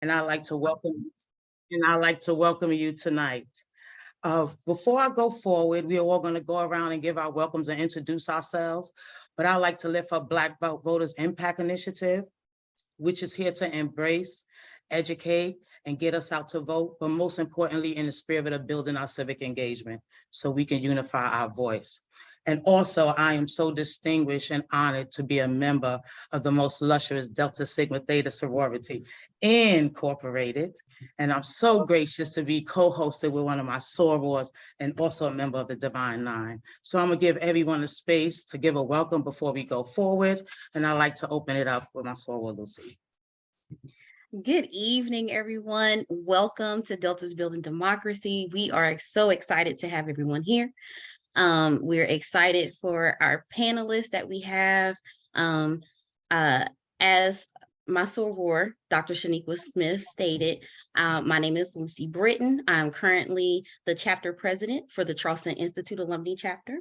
and I'd like to welcome you tonight. Before I go forward, we are all going to go around and give our welcomes and introduce ourselves, but I'd like to lift up Black Voters Impact Initiative, which is here to embrace, educate, and get us out to vote, but most importantly, in the spirit of building our civic engagement so we can unify our voice. And also, I am so distinguished and honored to be a member of the most lustrous Delta Sigma Theta sorority incorporated. And I'm so gracious to be co-hosted with one of my sorors and also a member of the Divine Nine. So I'm gonna give everyone a space to give a welcome before we go forward. And I'd like to open it up with my soror, Lucy. Good evening, everyone. Welcome to Delta's Building Democracy. We are so excited to have everyone here. We're excited for our panelists that we have. As my soror, Dr. Shaniqua Smith stated, my name is Lucy Britton. I'm currently the chapter president for the Charleston Institute Alumni Chapter.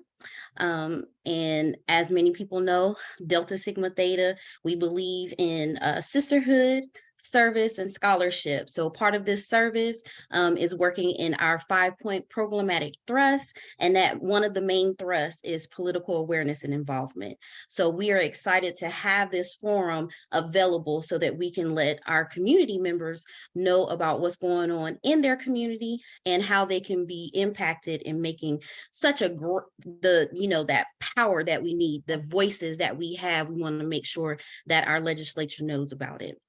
And as many people know, Delta Sigma Theta, we believe in sisterhood, service, and scholarship. So part of this service is working in our 5-point programmatic thrust, and that one of the main thrusts is political awareness and involvement. So we are excited to have this forum available so that we can let our community members know about what's going on in their community and how they can be impacted in making such that power that we need, the voices that we have. We want to make sure that our legislature knows about it.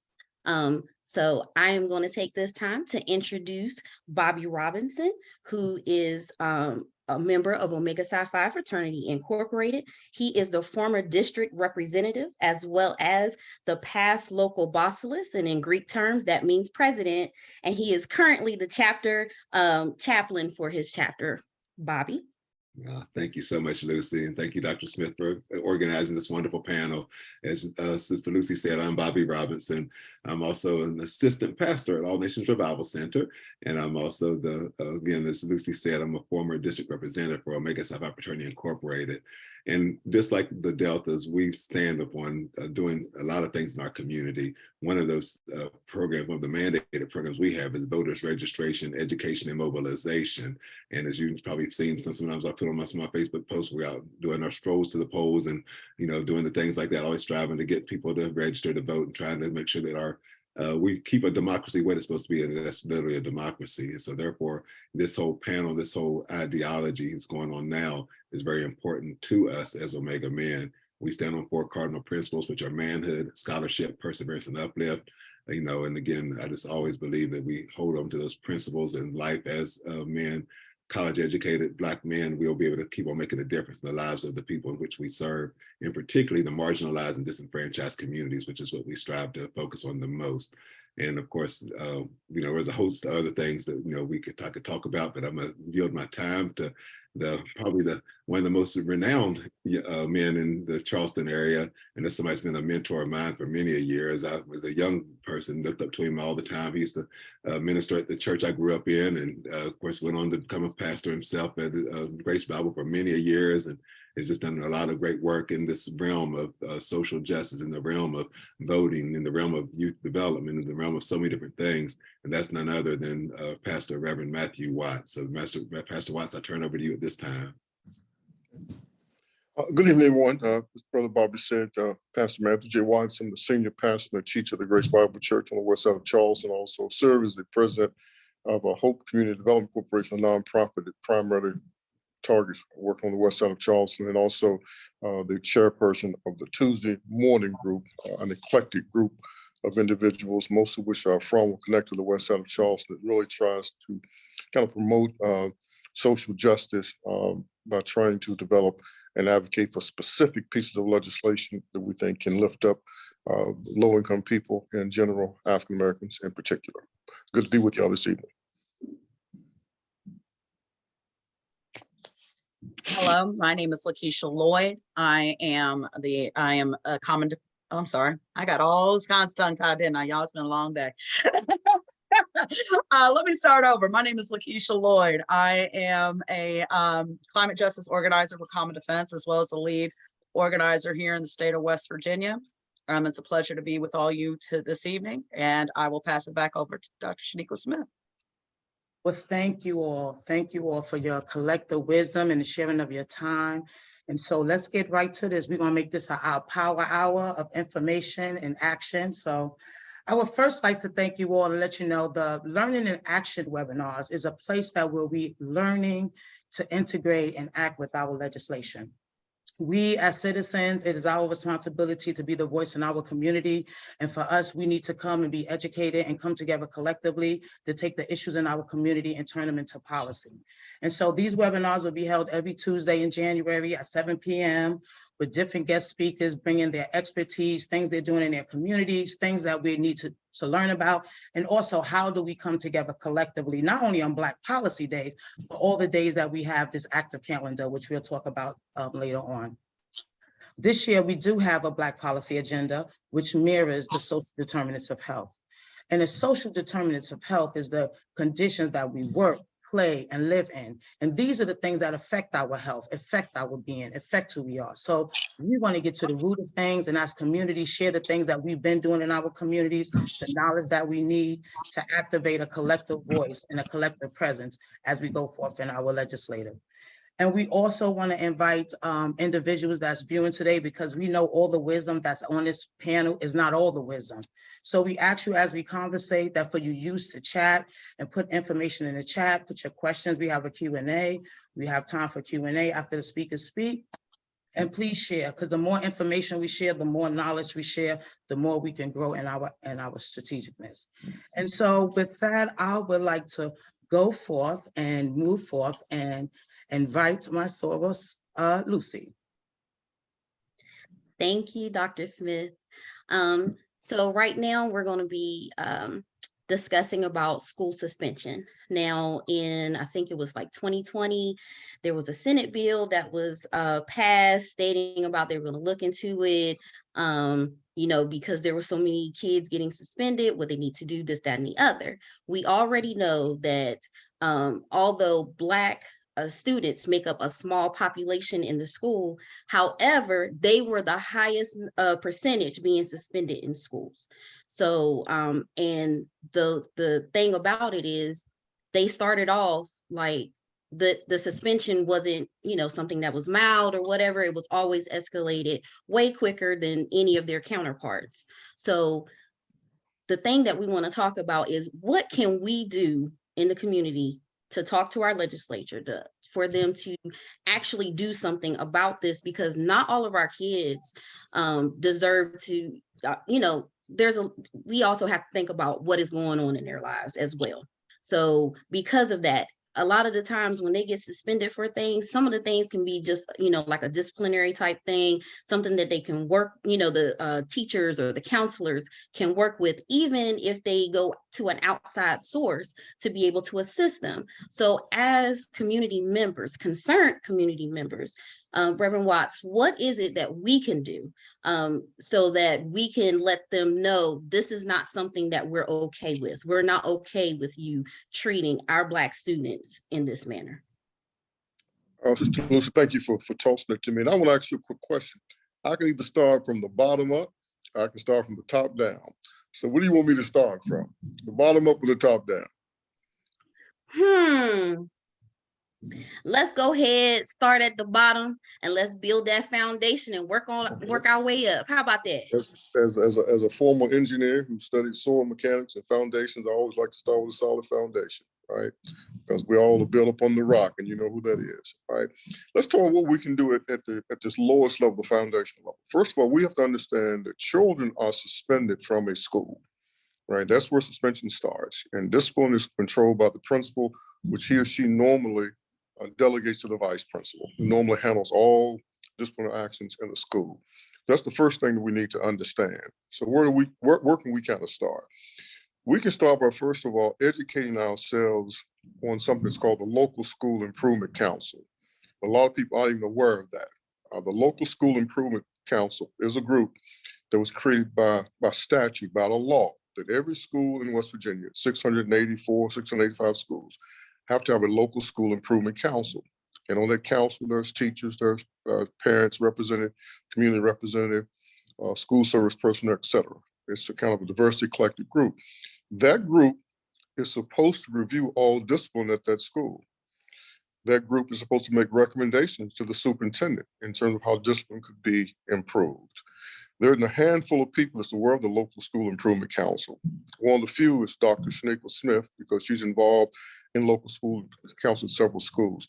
So I am going to take this time to introduce Bobby Robinson, who is a member of Omega Psi Phi Fraternity Incorporated. He is the former district representative as well as the past local basileus, and in Greek terms, that means president. And he is currently the chapter chaplain for his chapter. Bobby. Thank you so much, Lucy, and thank you, Dr. Smith, for organizing this wonderful panel. As Sister Lucy said, I'm Bobby Robinson. I'm also an assistant pastor at All Nations Revival Center, and I'm also again, as Lucy said, I'm a former district representative for Omega Psi Phi Fraternity Incorporated. And just like the Deltas, we stand upon doing a lot of things in our community. One of those programs, one of the mandated programs we have is voters registration, education, and mobilization. And as you've probably seen, sometimes I put on some of my Facebook posts, we're out doing our strolls to the polls and, doing the things like that, always striving to get people to register to vote and trying to make sure that we keep a democracy where it's supposed to be, and that's literally a democracy. And so therefore, this whole panel, this whole ideology that's going on now is very important to us as Omega men. We stand on 4 cardinal principles, which are manhood, scholarship, perseverance, and uplift. And again, I just always believe that we hold on to those principles in life as men, college educated Black men. We'll be able to keep on making a difference in the lives of the people in which we serve, and particularly the marginalized and disenfranchised communities, which is what we strive to focus on the most. And of course, there's a host of other things that we could talk about, but I'm gonna yield my time to probably one of the most renowned men in the Charleston area, and this somebody's been a mentor of mine for many a years. I was a young person, looked up to him all the time. He used to minister at the church I grew up in, and of course went on to become a pastor himself at Grace Bible for many a years, and has just done a lot of great work in this realm of social justice, in the realm of voting, in the realm of youth development, in the realm of so many different things. And that's none other than Pastor Reverend Matthew Watts. So Pastor Watts, I turn over to you at this time. Good evening, everyone. As Brother Bobby said, Pastor Matthew J. Watts, I'm the senior pastor and teacher of the Grace Bible Church on the west side of Charleston. Also serve as the president of a Hope Community Development Corporation, a nonprofit that primarily targets work on the west side of Charleston, and also the chairperson of the Tuesday morning group, an eclectic group of individuals, most of which are from or connected to the west side of Charleston, that really tries to kind of promote social justice by trying to develop and advocate for specific pieces of legislation that we think can lift up low-income people in general, African Americans in particular. Good to be with y'all this evening. Hello, my name is Lakeisha Lloyd. I am a common, I'm sorry, I got all those kinds of tongue tied, didn't I? Y'all, it's been a long day. Let me start over. My name is Lakeisha Lloyd. I am a climate justice organizer for Common Defense, as well as the lead organizer here in the state of West Virginia. It's a pleasure to be with all you this evening, and I will pass it back over to Dr. Shaniqua Smith. Well, thank you all. Thank you all for your collective wisdom and the sharing of your time. And so let's get right to this. We're going to make this our power hour of information and action. So I would first like to thank you all and let you know the Learning in Action webinars is a place that we'll be learning to integrate and act with our legislation. We as citizens, it is our responsibility to be the voice in our community. And for us, we need to come and be educated and come together collectively to take the issues in our community and turn them into policy. And so these webinars will be held every Tuesday in January at 7 p.m. with different guest speakers bringing their expertise, things they're doing in their communities, things that we need to learn about, and also how do we come together collectively, not only on Black Policy Days, but all the days that we have this active calendar, which we'll talk about later on. This year, we do have a Black policy agenda, which mirrors the social determinants of health. And the social determinants of health is the conditions that we work, play, and live in. And these are the things that affect our health, affect our being, affect who we are. So we want to get to the root of things, and as communities, share the things that we've been doing in our communities, the knowledge that we need to activate a collective voice and a collective presence as we go forth in our legislative. And we also want to invite individuals that's viewing today, because we know all the wisdom that's on this panel is not all the wisdom. So we ask you as we conversate that for you use to chat and put information in the chat, put your questions. We have a Q&A. We have time for Q&A after the speakers speak. And please share, because the more information we share, the more knowledge we share, the more we can grow in our strategicness. And so with that, I would like to go forth and move forth and invite my Soros, Lucy. Thank you, Dr. Smith. So right now we're going to be discussing about school suspension. Now I think it was like 2020, there was a Senate bill that was passed stating about they were going to look into it, because there were so many kids getting suspended, what they need to do, this, that, and the other. We already know that although Black students make up a small population in the school. However, they were the highest percentage being suspended in schools. So, and the thing about it is they started off like the suspension wasn't, something that was mild or whatever. It was always escalated way quicker than any of their counterparts. So the thing that we want to talk about is what can we do in the community to talk to our legislature, for them to actually do something about this, because not all of our kids deserve to, we also have to think about what is going on in their lives as well. So because of that, a lot of the times when they get suspended for things, some of the things can be just, like a disciplinary type thing, something that they can work, the teachers or the counselors can work with, even if they go to an outside source to be able to assist them. So as community members, concerned community members, Reverend Watts, what is it that we can do so that we can let them know this is not something that we're okay with? We're not okay with you treating our Black students in this manner. Sister Lucy, thank you for tossing it to me. And I want to ask you a quick question. I can either start from the bottom up, I can start from the top down. So what do you want me to start from? The bottom up or the top down? Let's go ahead, start at the bottom, and let's build that foundation and work our way up. How about that? As a former engineer who studied soil mechanics and foundations, I always like to start with a solid foundation, right? Because we all are built upon the rock, and you know who that is, right? Let's talk about what we can do at this lowest level, the foundational level. First of all, we have to understand that children are suspended from a school, right? That's where suspension starts. And discipline is controlled by the principal, which he or she normally delegates to the vice principal, who normally handles all disciplinary actions in the school. That's the first thing that we need to understand. So where can we kind of start? We can start by, first of all, educating ourselves on something that's called the Local School Improvement Council. A lot of people aren't even aware of that. The Local School Improvement Council is a group that was created by statute, by the law, that every school in West Virginia, 685 schools, have to have a local school improvement council. And on that council, there's teachers, there's parents represented, community representative, school service personnel, et cetera. It's a kind of a diversity collective group. That group is supposed to review all discipline at that school. That group is supposed to make recommendations to the superintendent in terms of how discipline could be improved. There's a handful of people that's aware of the local school improvement council. One of the few is Dr. Shaniqua Smith, because she's involved in local school council at several schools.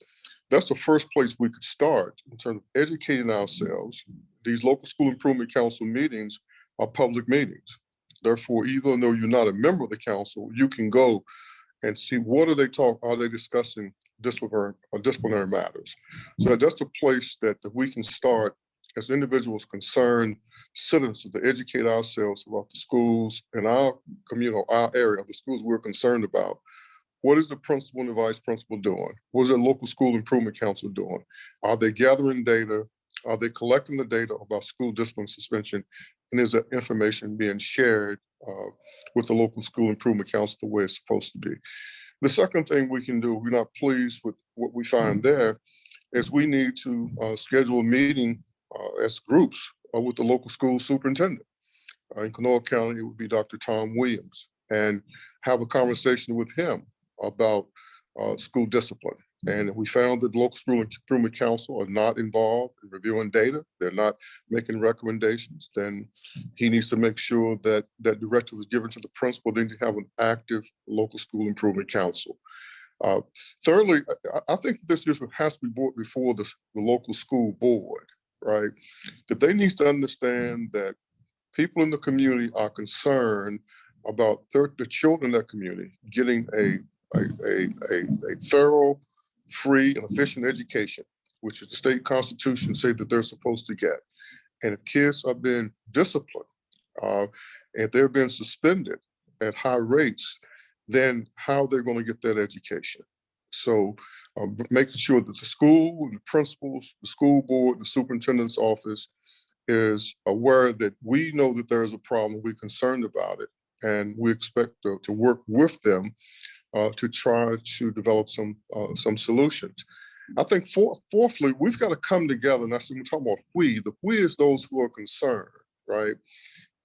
That's the first place we could start in terms of educating ourselves. These local school improvement council meetings are public meetings. Therefore, even though you're not a member of the council, you can go and see what are they discussing disciplinary matters. So that's a place that we can start as individuals, concerned citizens, to educate ourselves about the schools in our community, our area, the schools we're concerned about. What is the principal and the vice principal doing? What is the local school improvement council doing? Are they gathering data? Are they collecting the data about school discipline suspension? And is that information being shared with the local school improvement council the way it's supposed to be? The second thing we can do, we're not pleased with what we find there, is we need to schedule a meeting as groups with the local school superintendent. In Kanawha County, it would be Dr. Tom Williams, and have a conversation with him about school discipline. And we found that the local school improvement council are not involved in reviewing data. They're not making recommendations. Then he needs to make sure that that directive is given to the principal. Then to have an active local school improvement council. Thirdly, I think this issue has to be brought before the local school board, right? That they need to understand that people in the community are concerned about the children in that community getting a thorough, free, and efficient education, which is the state constitution say that they're supposed to get. And if kids are being disciplined, if they're being suspended at high rates, then how they're going to get that education. So making sure that the school and the principals, the school board, the superintendent's office is aware that we know that there is a problem, we're concerned about it, and we expect to work with them to try to develop some solutions. I think fourthly, we've got to come together, and that's what we're talking about we. The we is those who are concerned, right?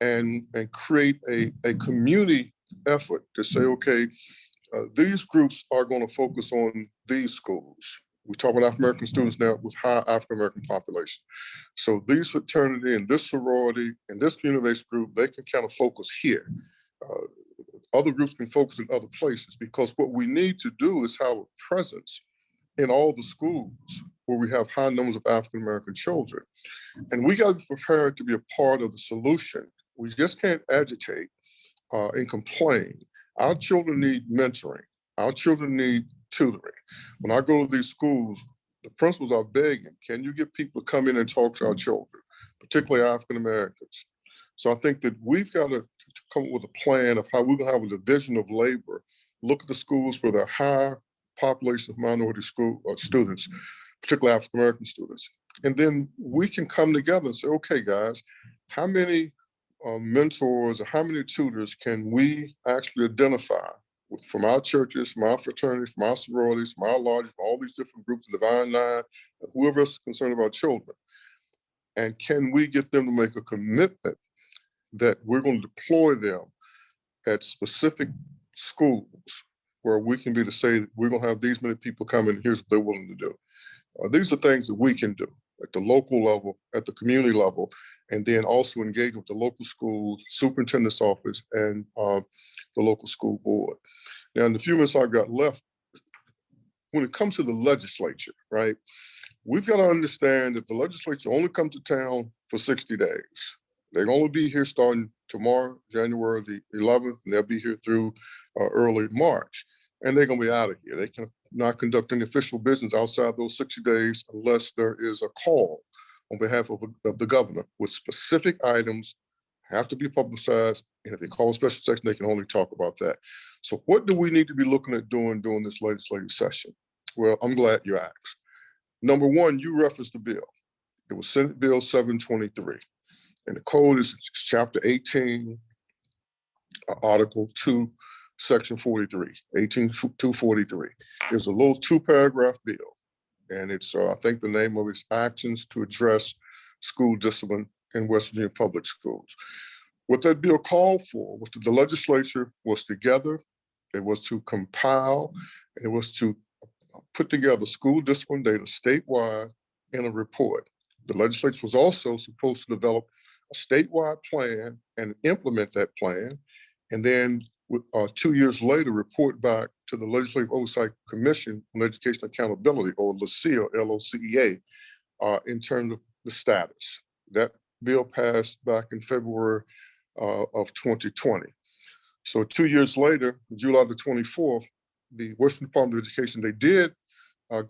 And create a community effort to say, okay, these groups are going to focus on these schools. We talk about African-American students now with high African-American population. So these fraternity and this sorority and this community-based group, they can kind of focus here. Other groups can focus in other places, because what we need to do is have a presence in all the schools where we have high numbers of African-American children. And we got to be prepared to be a part of the solution. We just can't agitate and complain. Our children need mentoring. Our children need tutoring. When I go to these schools, the principals are begging, can you get people to come in and talk to our children, particularly African-Americans? So I think that we've got to come up with a plan of how we're going to have a division of labor, look at the schools where there are high population of minority school students, particularly African-American students. And then we can come together and say, okay, guys, how many mentors or how many tutors can we actually identify from our churches, from our fraternities, from our sororities, from our lodges, from all these different groups, the Divine Nine, whoever is concerned about children. And can we get them to make a commitment that we're going to deploy them at specific schools where we can be to say, we're going to have these many people come in, here's what they're willing to do. These are things that we can do at the local level, at the community level, and then also engage with the local schools, superintendent's office, and the local school board. Now, in the few minutes I've got left, when it comes to the legislature, right, we've got to understand that the legislature only comes to town for 60 days. They're only be here starting tomorrow, January the 11th, and they'll be here through early March. And they're going to be out of here. They can not conduct any official business outside those 60 days unless there is a call on behalf of the governor with specific items have to be publicized. And if they call a special session, they can only talk about that. So what do we need to be looking at doing during this legislative session? Well, I'm glad you asked. Number one, you referenced the bill. It was Senate Bill 723. And the code is chapter 18, article 2, section 43, 18-243. It's a little 2-paragraph bill. And it's, I think the name of it's Actions to Address School Discipline in West Virginia public schools. What that bill called for was that the legislature was together, it was to compile, it was to put together school discipline data statewide in a report. The legislature was also supposed to develop a statewide plan and implement that plan, and then 2 years later, report back to the Legislative Oversight Commission on Education Accountability, or LOCEA, LOCEA, in terms of the status. That bill passed back in February of 2020. So 2 years later, July the 24th, the Washington Department of Education, they did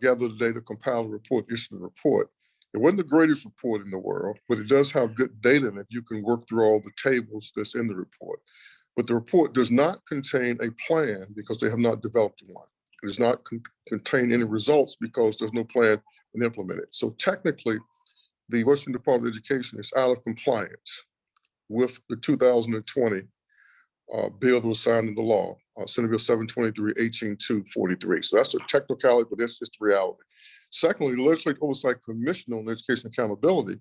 gather the data, compile a report, issue a report. It wasn't the greatest report in the world, but it does have good data in it. You can work through all the tables that's in the report. But the report does not contain a plan because they have not developed one. It does not contain any results because there's no plan and implemented. So technically, the Washington Department of Education is out of compliance with the 2020 bill that was signed into law, Senate Bill 723, 18243. So that's a technicality, but that's just the reality. Secondly, the Legislative Oversight Commission on Education Accountability,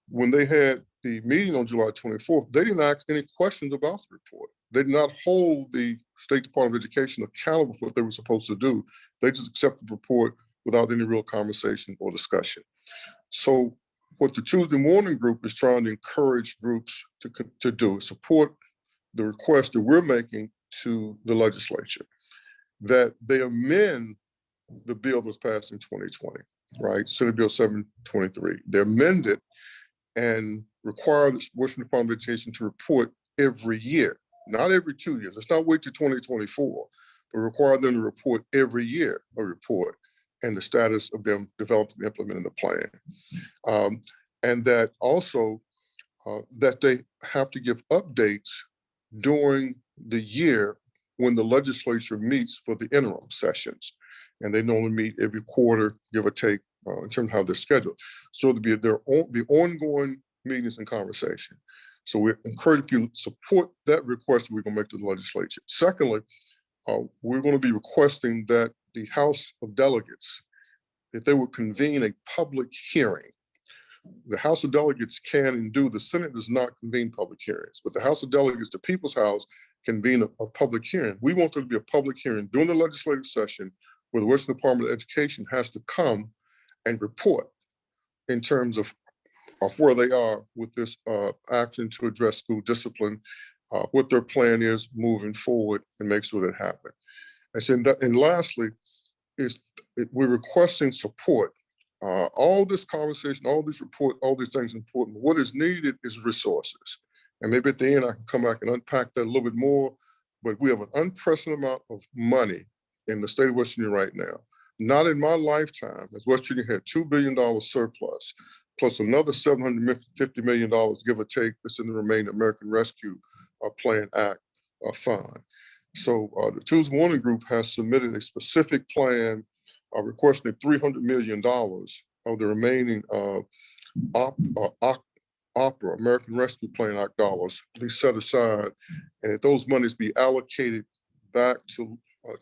when they had the meeting on July 24th, they didn't ask any questions about the report. They did not hold the State Department of Education accountable for what they were supposed to do. They just accepted the report without any real conversation or discussion. So what the Tuesday Morning Group is trying to encourage groups to do is support the request that we're making to the legislature, that they amend the bill that was passed in 2020, right? Senate Bill 723. They amend it and require the Washington Department of Education to report every year, not every 2 years. Let's not wait till 2024, but require them to report every year, a report, and the status of them developing and implementing the plan. And that also that they have to give updates during the year when the legislature meets for the interim sessions. And they normally meet every quarter, give or take, in terms of how they're scheduled. So there be ongoing meetings and conversation. So we encourage you to support that request that we're going to make to the legislature. Secondly, we're going to be requesting that the House of Delegates, that they would convene a public hearing. The House of Delegates can and do. The Senate does not convene public hearings, but the House of Delegates, the People's House, convene a public hearing. We want there to be a public hearing during the legislative session where the Washington Department of Education has to come and report in terms of where they are with this action to address school discipline, what their plan is moving forward, and make sure that happens. And lastly, we're requesting support. All this conversation, all this report, all these things are important. What is needed is resources. And maybe at the end, I can come back and unpack that a little bit more, but we have an unprecedented amount of money in the state of West Virginia right now. Not in my lifetime, as West Virginia had $2 billion surplus, plus another $750 million, give or take, that's in the remaining American Rescue Plan Act fund. So the Tuesday Morning Group has submitted a specific plan requesting $300 million of the remaining OPRA, American Rescue Plan Act dollars, to be set aside, and that those monies be allocated back to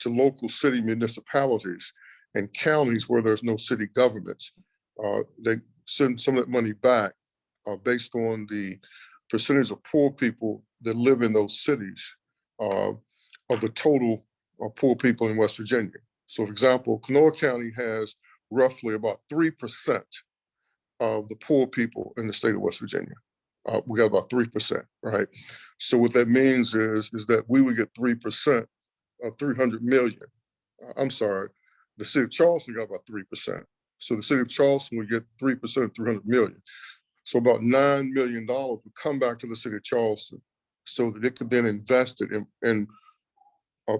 local city municipalities and counties where there's no city governments. They send some of that money back based on the percentage of poor people that live in those cities of the total poor people in West Virginia. So for example, Kanawha County has roughly about 3% of the poor people in the state of West Virginia. We got about 3%, right? So what that means is that we would get 3% of 300 million. I'm sorry, the city of Charleston got about 3%. So the city of Charleston would get 3% of 300 million. So about $9 million would come back to the city of Charleston so that it could then invest it in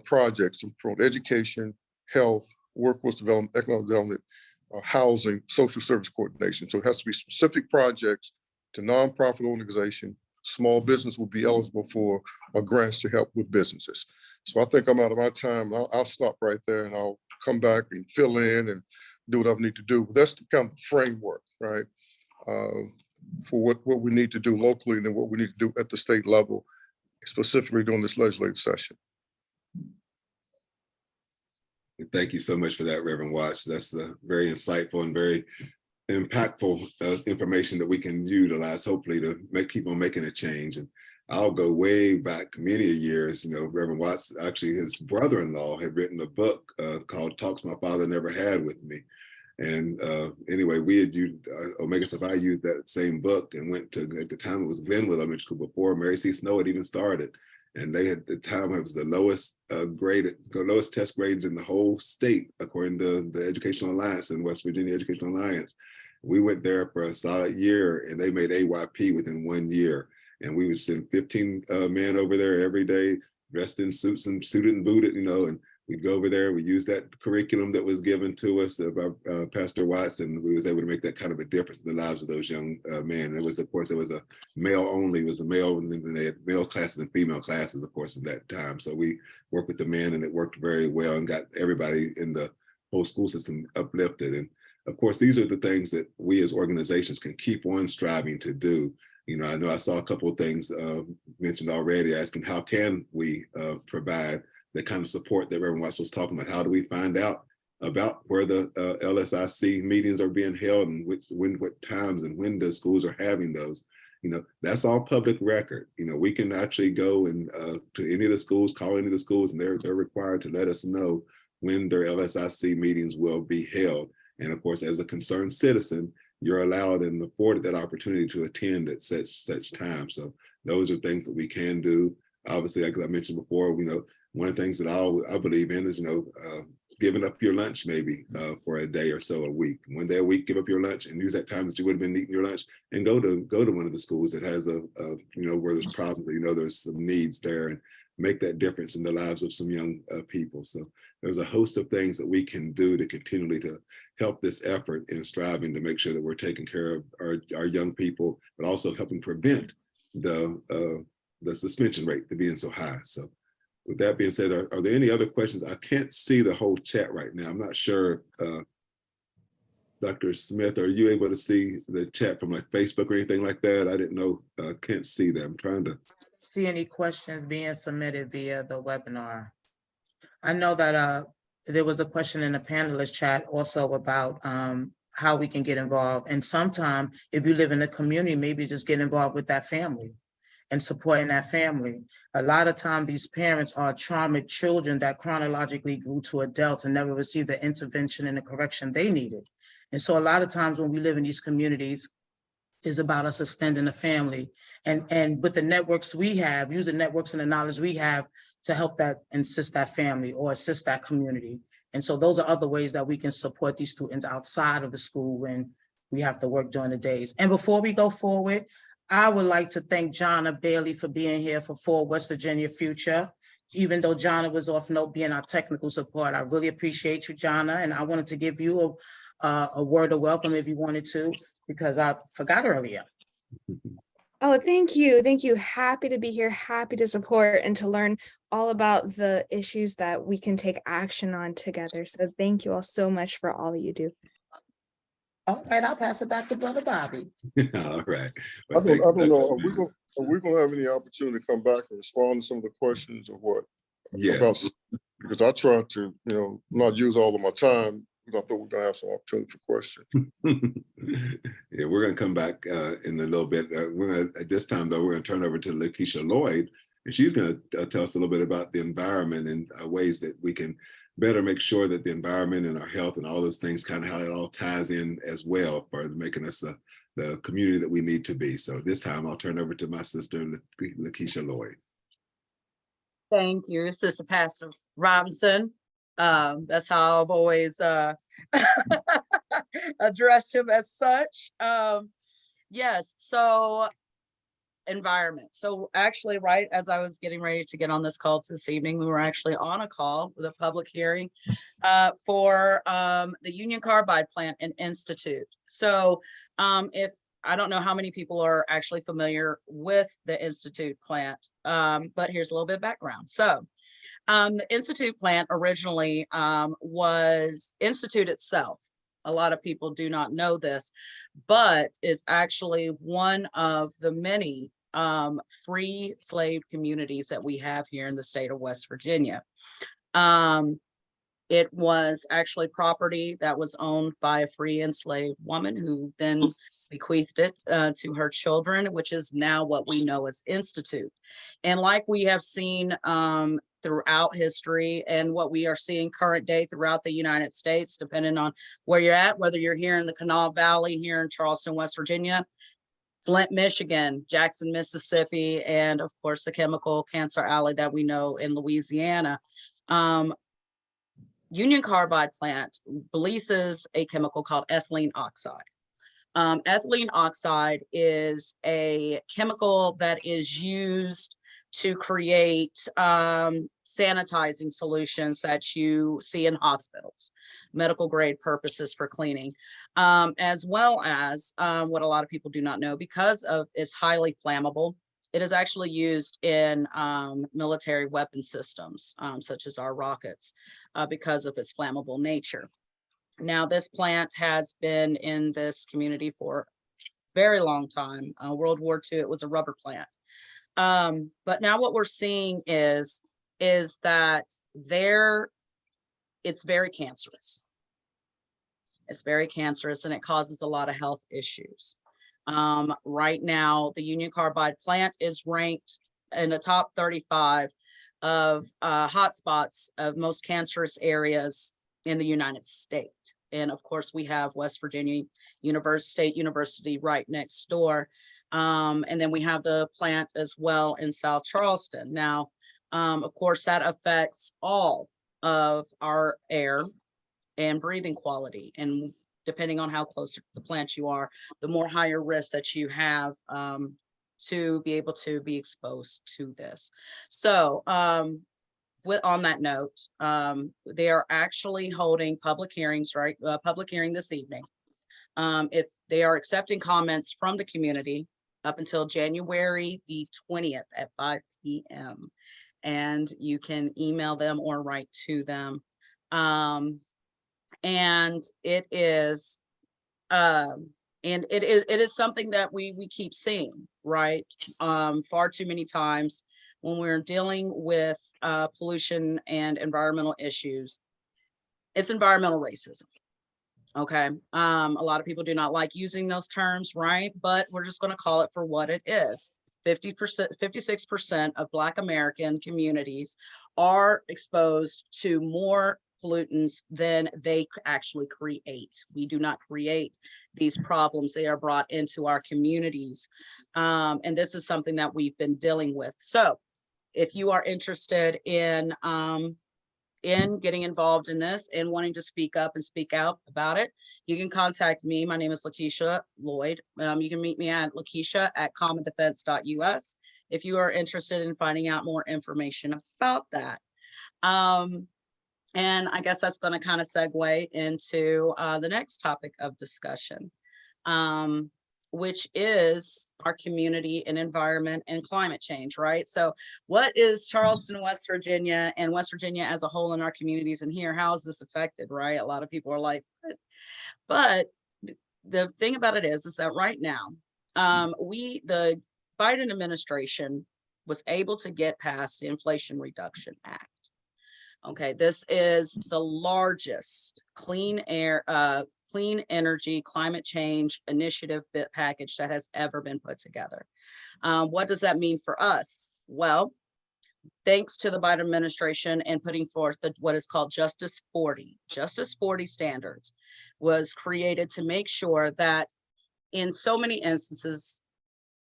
projects to promote education, health, workforce development, economic development, housing, social service coordination. So it has to be specific projects to nonprofit organization. Small business will be eligible for grants to help with businesses. So I think I'm out of my time. I'll stop right there and I'll come back and fill in and do what I need to do. But that's the kind of framework, right? For what we need to do locally and then what we need to do at the state level, specifically during this legislative session. Thank you so much for that, Reverend Watts. That's very insightful and very impactful information that we can utilize, hopefully, to keep on making a change. And I'll go way back many years. You know, Reverend Watts, actually his brother-in-law, had written a book called Talks My Father Never Had with Me. And anyway, we had used, Omega Psi used that same book and went to, at the time it was Glenwood Elementary School before Mary C. Snow had even started. And they had, at the time, it was the lowest lowest test grades in the whole state, according to the Educational Alliance and West Virginia Educational Alliance. We went there for a solid year and they made AYP within 1 year. And we would send 15 men over there every day, dressed in suits and suited and booted, you know, and we'd go over there, we used that curriculum that was given to us by Pastor Watts, and we was able to make that kind of a difference in the lives of those young men. It was, of course, it was a male only, it was a male, and then they had male classes and female classes, of course, at that time. So we worked with the men and it worked very well and got everybody in the whole school system uplifted. And of course, these are the things that we as organizations can keep on striving to do. You know, I know I saw a couple of things mentioned already, asking how can we provide the kind of support that Reverend Watts was talking about. How do we find out about where the LSIC meetings are being held and what times and when the schools are having those? You know, that's all public record. You know, we can actually go and to any of the schools, call any of the schools, and they're required to let us know when their LSIC meetings will be held. And of course, as a concerned citizen, you're allowed and afforded that opportunity to attend at such time. So those are things that we can do. Obviously, like I mentioned before, you know, one of the things that I believe in is, you know, giving up your lunch maybe for a day or so a week. 1 day a week, give up your lunch and use that time that you would have been eating your lunch and go to one of the schools that has you know, where there's problems, or, you know, there's some needs there, and make that difference in the lives of some young people. So there's a host of things that we can do to continually to help this effort in striving to make sure that we're taking care of our young people, but also helping prevent the suspension rate to being so high. So with that being said, are there any other questions? I can't see the whole chat right now. I'm not sure, Dr. Smith, are you able to see the chat from like Facebook or anything like that? I didn't know, can't see that. I'm trying to. See any questions being submitted via the webinar. I know that there was a question in the panelist chat also about how we can get involved. And sometime if you live in the community, maybe just get involved with that family and supporting that family. A lot of times these parents are traumatic children that chronologically grew to adults and never received the intervention and the correction they needed. And so a lot of times when we live in these communities, is about us extending the family and with the networks we have, use the networks and the knowledge we have to help that and assist that family or assist that community. And so those are other ways that we can support these students outside of the school when we have to work during the days. And before we go forward, I would like to thank Jonna Bailey for being here for West Virginia Future. Even though Jonna was off note being our technical support, I really appreciate you, Jonna. And I wanted to give you a word of welcome if you wanted to, because I forgot earlier. Oh, thank you. Thank you. Happy to be here, happy to support and to learn all about the issues that we can take action on together. So thank you all so much for all that you do. All right, I'll pass it back to Brother Bobby. All right. I Well, don't thank you, know, Dr. Smith. are we gonna have any opportunity to come back and respond to some of the questions or what? Yeah. Because I tried to, you know, not use all of my time, because I thought we were gonna have some opportunity for questions. Yeah, we're going to come back in a little bit. We're going to, at this time, though, we're going to turn over to Lakeisha Lloyd, and she's going to tell us a little bit about the environment and ways that we can better make sure that the environment and our health and all those things, kind of how it all ties in as well for making us the community that we need to be. So this time I'll turn over to my sister, Lakeisha Lloyd. Thank you, Sister Pastor Robinson. That's how I've always addressed him as such. Yes, so environment. So actually, right as I was getting ready to get on this call this evening, we were actually on a call with a public hearing for the Union Carbide plant and Institute. So if I don't know how many people are actually familiar with the Institute plant, but here's a little bit of background. So the Institute plant originally was Institute itself. A lot of people do not know this, but is actually one of the many free slave communities that we have here in the state of West Virginia. It was actually property that was owned by a free enslaved woman who then bequeathed it to her children, which is now what we know as Institute. And like we have seen throughout history and what we are seeing current day throughout the United States, depending on where you're at, whether you're here in the Kanawha Valley, here in Charleston, West Virginia, Flint, Michigan, Jackson, Mississippi, and of course the chemical Cancer Alley that we know in Louisiana. Union Carbide plant releases a chemical called ethylene oxide. Ethylene oxide is a chemical that is used to create sanitizing solutions that you see in hospitals, medical grade purposes for cleaning, as well as what a lot of people do not know, because of it's highly flammable. It is actually used in military weapon systems, such as our rockets, because of its flammable nature. Now, this plant has been in this community for a very long time. World War II, it was a rubber plant. But now what we're seeing is that it's very cancerous. It's very cancerous and it causes a lot of health issues. Right now, the Union Carbide plant is ranked in the top 35 of hotspots of most cancerous areas in the United States. And of course, we have West Virginia State University right next door. And then we have the plant as well in South Charleston. Now, of course, that affects all of our air and breathing quality. And depending on how close to the plant you are, the more higher risk that you have to be able to be exposed to this. So on that note, they are actually holding public hearings, right? Public hearing this evening. If they are accepting comments from the community up until January the 20th at 5 p.m. And you can email them or write to them. And it is something that we keep seeing, right? Far too many times when we're dealing with pollution and environmental issues, it's environmental racism. Okay. A lot of people do not like using those terms, right? But we're just going to call it for what it is. 56% of Black American communities are exposed to more pollutants than they actually create. We do not create these problems. They are brought into our communities. And this is something that we've been dealing with. So if you are interested in getting involved in this and wanting to speak up and speak out about it, you can contact me. My name is Lakeisha Lloyd. You can meet me at lakeisha@commondefense.us if you are interested in finding out more information about that. And I guess that's going to kind of segue into the next topic of discussion, which is our community and environment and climate change, right? So what is Charleston, West Virginia, and West Virginia as a whole in our communities and here? How is this affected, right? A lot of people are like, but the thing about it is that right now, the Biden administration was able to get past the Inflation Reduction Act. Okay, this is the largest clean energy, climate change initiative package that has ever been put together. What does that mean for us? Well, thanks to the Biden administration and putting forth what is called Justice 40. Justice 40 standards was created to make sure that in so many instances,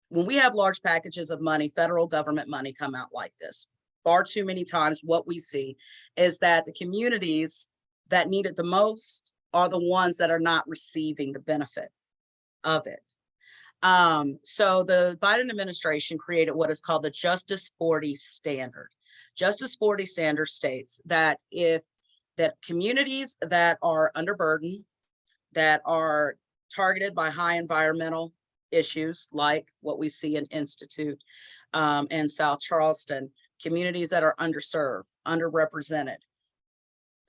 when we have large packages of money, federal government money come out like this, far too many times what we see is that the communities that need it the most are the ones that are not receiving the benefit of it. So the Biden administration created what is called the Justice 40 standard. Justice 40 standard states that communities that are underburdened, that are targeted by high environmental issues like what we see in Institute and South Charleston, communities that are underserved, underrepresented.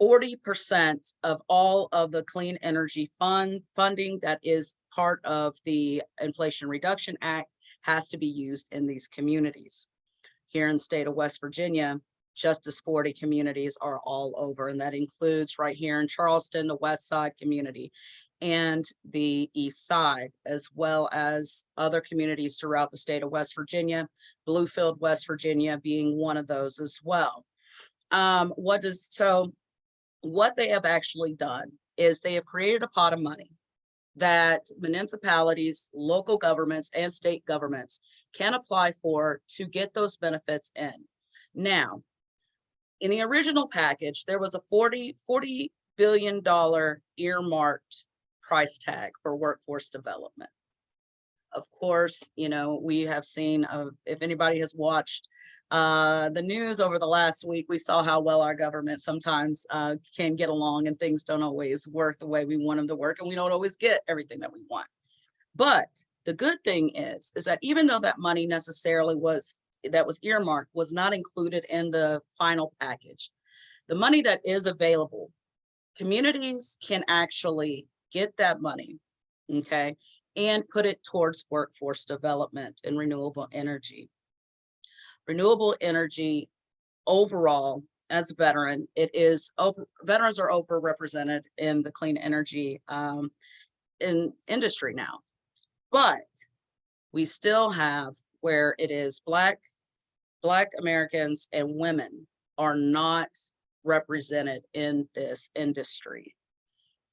40% of all of the clean energy funding that is part of the Inflation Reduction Act has to be used in these communities. Here in the state of West Virginia, Justice 40 communities are all over, and that includes right here in Charleston, the West Side community and the East Side, as well as other communities throughout the state of West Virginia, Bluefield, West Virginia being one of those as well. What they have actually done is they have created a pot of money that municipalities, local governments, and state governments can apply for to get those benefits in. Now, in the original package, there was a $40 billion earmarked price tag for workforce development. Of course, you know, we have seen, if anybody has watched the news over the last week, we saw how well our government sometimes can get along, and things don't always work the way we want them to work, and we don't always get everything that we want. But the good thing is that even though that money necessarily was earmarked was not included in the final package, the money that is available, communities can actually get that money, okay, and put it towards workforce development and renewable energy. Renewable energy overall, as a veteran, veterans are overrepresented in the clean energy in industry now, but we still have where it is Black Americans and women are not represented in this industry.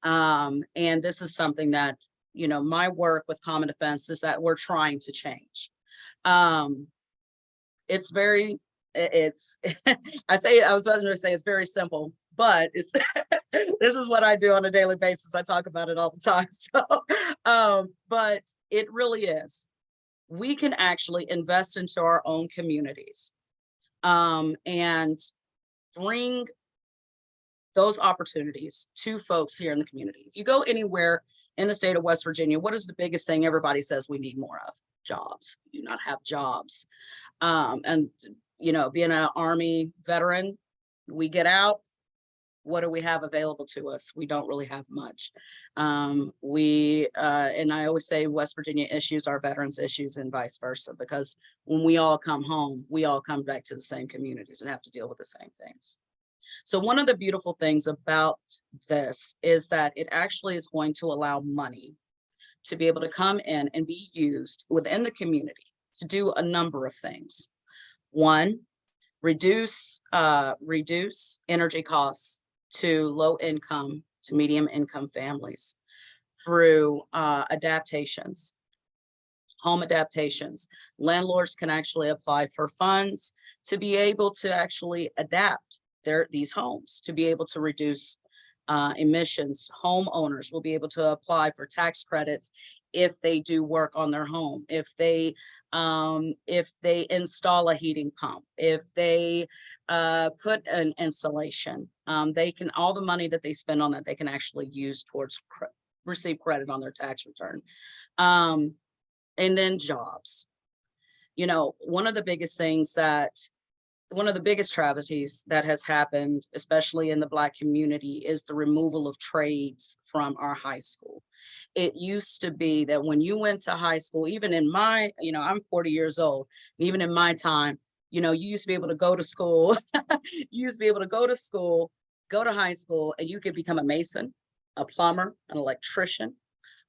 And this is something that, you know, my work with Common Defense is that we're trying to change. It's very, I was about to say it's very simple, but it's, this is what I do on a daily basis. I talk about it all the time. So, but it really is. We can actually invest into our own communities and bring those opportunities to folks here in the community. If you go anywhere in the state of West Virginia, what is the biggest thing everybody says we need more of? Jobs. We do not have jobs. And, you know, being an Army veteran, we get out. What do we have available to us? We don't really have much. And I always say West Virginia issues are veterans issues and vice versa, because when we all come home, we all come back to the same communities and have to deal with the same things. So one of the beautiful things about this is that it actually is going to allow money to be able to come in and be used within the community to do a number of things. One, reduce energy costs to low income to medium income families through adaptations, home adaptations. Landlords can actually apply for funds to be able to actually adapt these homes to be able to reduce emissions. Homeowners will be able to apply for tax credits if they do work on their home, if they install a heating pump, if they put an insulation, they can, all the money that they spend on that, they can actually use towards receive credit on their tax return. And then jobs. You know, one of the biggest travesties that has happened, especially in the Black community, is the removal of trades from our high school. It used to be that when you went to high school, even in my, you know, I'm 40 years old, even in my time, you know, you used to be able to go to school, go to high school, and you could become a mason, a plumber, an electrician,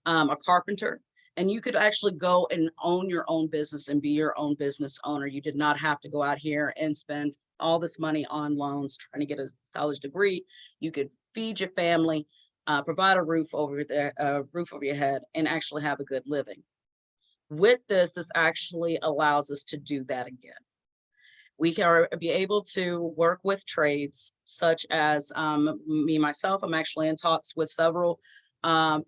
a carpenter. And you could actually go and own your own business and be your own business owner. You did not have to go out here and spend all this money on loans trying to get a college degree. You could feed your family, provide a roof over your head, and actually have a good living. With this actually allows us to do that again. We can be able to work with trades such as myself, I'm actually in talks with several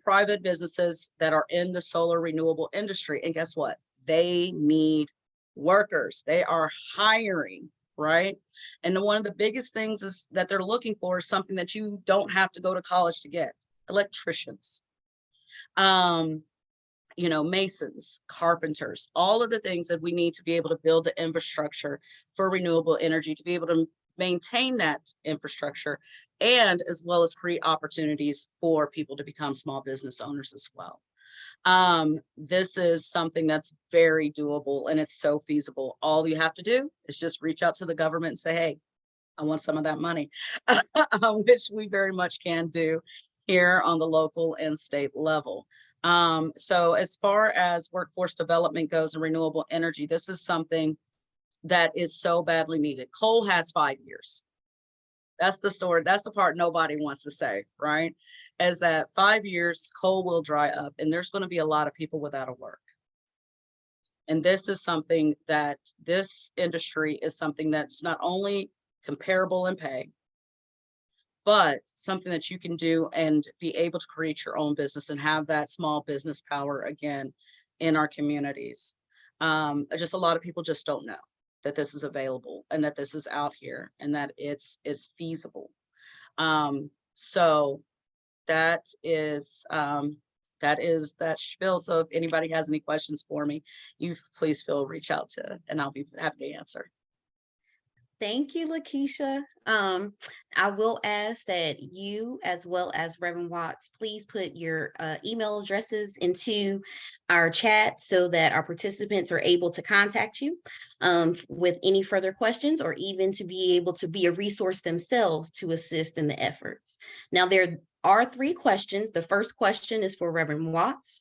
private businesses that are in the solar renewable industry. And guess what? They need workers. They are hiring, right? And one of the biggest things is that they're looking for is something that you don't have to go to college to get: electricians, you know, masons, carpenters, all of the things that we need to be able to build the infrastructure for renewable energy, to be able to maintain that infrastructure, and as well as create opportunities for people to become small business owners as well. This is something that's very doable, and it's so feasible. All you have to do is just reach out to the government and say, hey, I want some of that money, which we very much can do here on the local and state level. So as far as workforce development goes and renewable energy, this is something that is so badly needed. Coal has 5 years. That's the story. That's the part nobody wants to say, right? Is that 5 years, coal will dry up and there's going to be a lot of people without a work. And this is something that this industry is something that's not only comparable in pay, but something that you can do and be able to create your own business and have that small business power again in our communities. Just a lot of people just don't know that this is available and that this is out here and that it's feasible. So that is that spiel. So if anybody has any questions for me, you please reach out to, and I'll be happy to answer. Thank you, Lakeisha. I will ask that you, as well as Reverend Watts, please put your email addresses into our chat so that our participants are able to contact you with any further questions, or even to be able to be a resource themselves to assist in the efforts. Now, there are 3 questions. The first question is for Reverend Watts.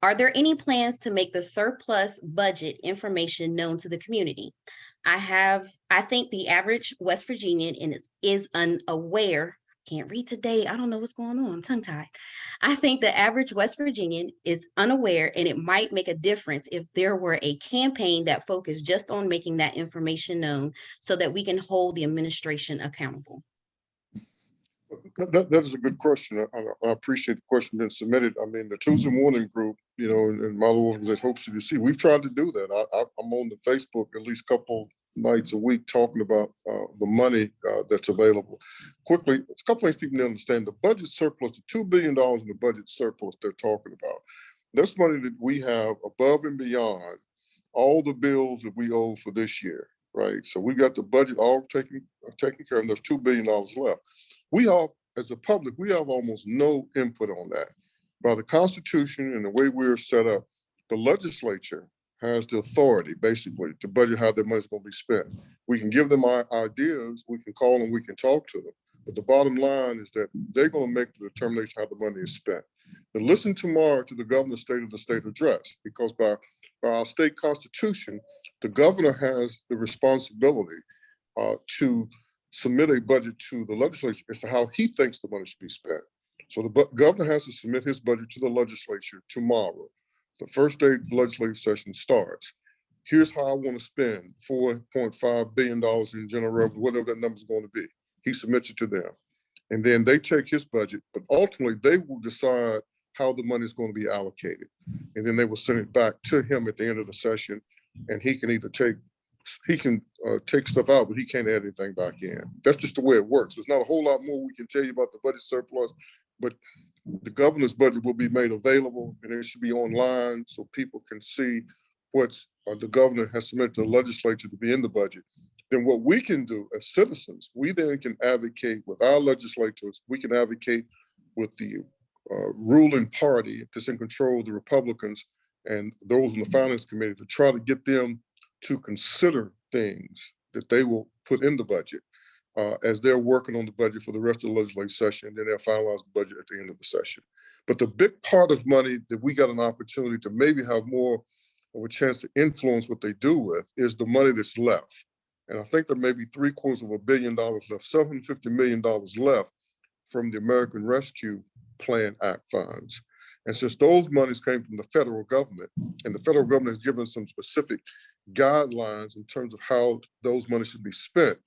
Are there any plans to make the surplus budget information known to the community? I think the average West Virginian is unaware. Can't read today. I don't know what's going on. I'm tongue-tied. I think the average West Virginian is unaware, and it might make a difference if there were a campaign that focused just on making that information known so that we can hold the administration accountable. That is a good question. I appreciate the question being submitted. I mean, the Tuesday Morning Group, you know, and my little organization, Hope CDC, we've tried to do that. I'm on the Facebook at least a couple nights a week talking about the money that's available. Quickly, a couple things people need to understand. The budget surplus, the $2 billion in the budget surplus they're talking about, that's money that we have above and beyond all the bills that we owe for this year, right? So we got the budget all taken care of, and there's $2 billion left. We have, as a public, we have almost no input on that. By the Constitution and the way we're set up, the legislature has the authority, basically, to budget how their money's going to be spent. We can give them our ideas, we can call them, we can talk to them. But the bottom line is that they're going to make the determination how the money is spent. But listen tomorrow to the governor's State of the State address, because by our state constitution, the governor has the responsibility to submit a budget to the legislature as to how he thinks the money should be spent. So the governor has to submit his budget to the legislature tomorrow, the first day the legislative session starts. Here's how I want to spend $4.5 billion in general revenue, whatever that number is going to be. He submits it to them. And then they take his budget, but ultimately they will decide how the money is going to be allocated. And then they will send it back to him at the end of the session. And he can either take stuff out, but he can't add anything back in. That's just the way it works. There's not a whole lot more we can tell you about the budget surplus, but the governor's budget will be made available, and it should be online so people can see what the governor has submitted to the legislature to be in the budget. Then what we can do as citizens, we then can advocate with our legislators, we can advocate with the ruling party that's in control of the Republicans and those in the Finance Committee to try to get them to consider things that they will put in the budget as they're working on the budget for the rest of the legislative session. Then they'll finalize the budget at the end of the session. But the big part of money that we got an opportunity to maybe have more of a chance to influence what they do with is the money that's left. And I think there may be $750 million left, $750 million left from the American Rescue Plan Act funds. And since those monies came from the federal government, and the federal government has given some specific guidelines in terms of how those monies should be spent,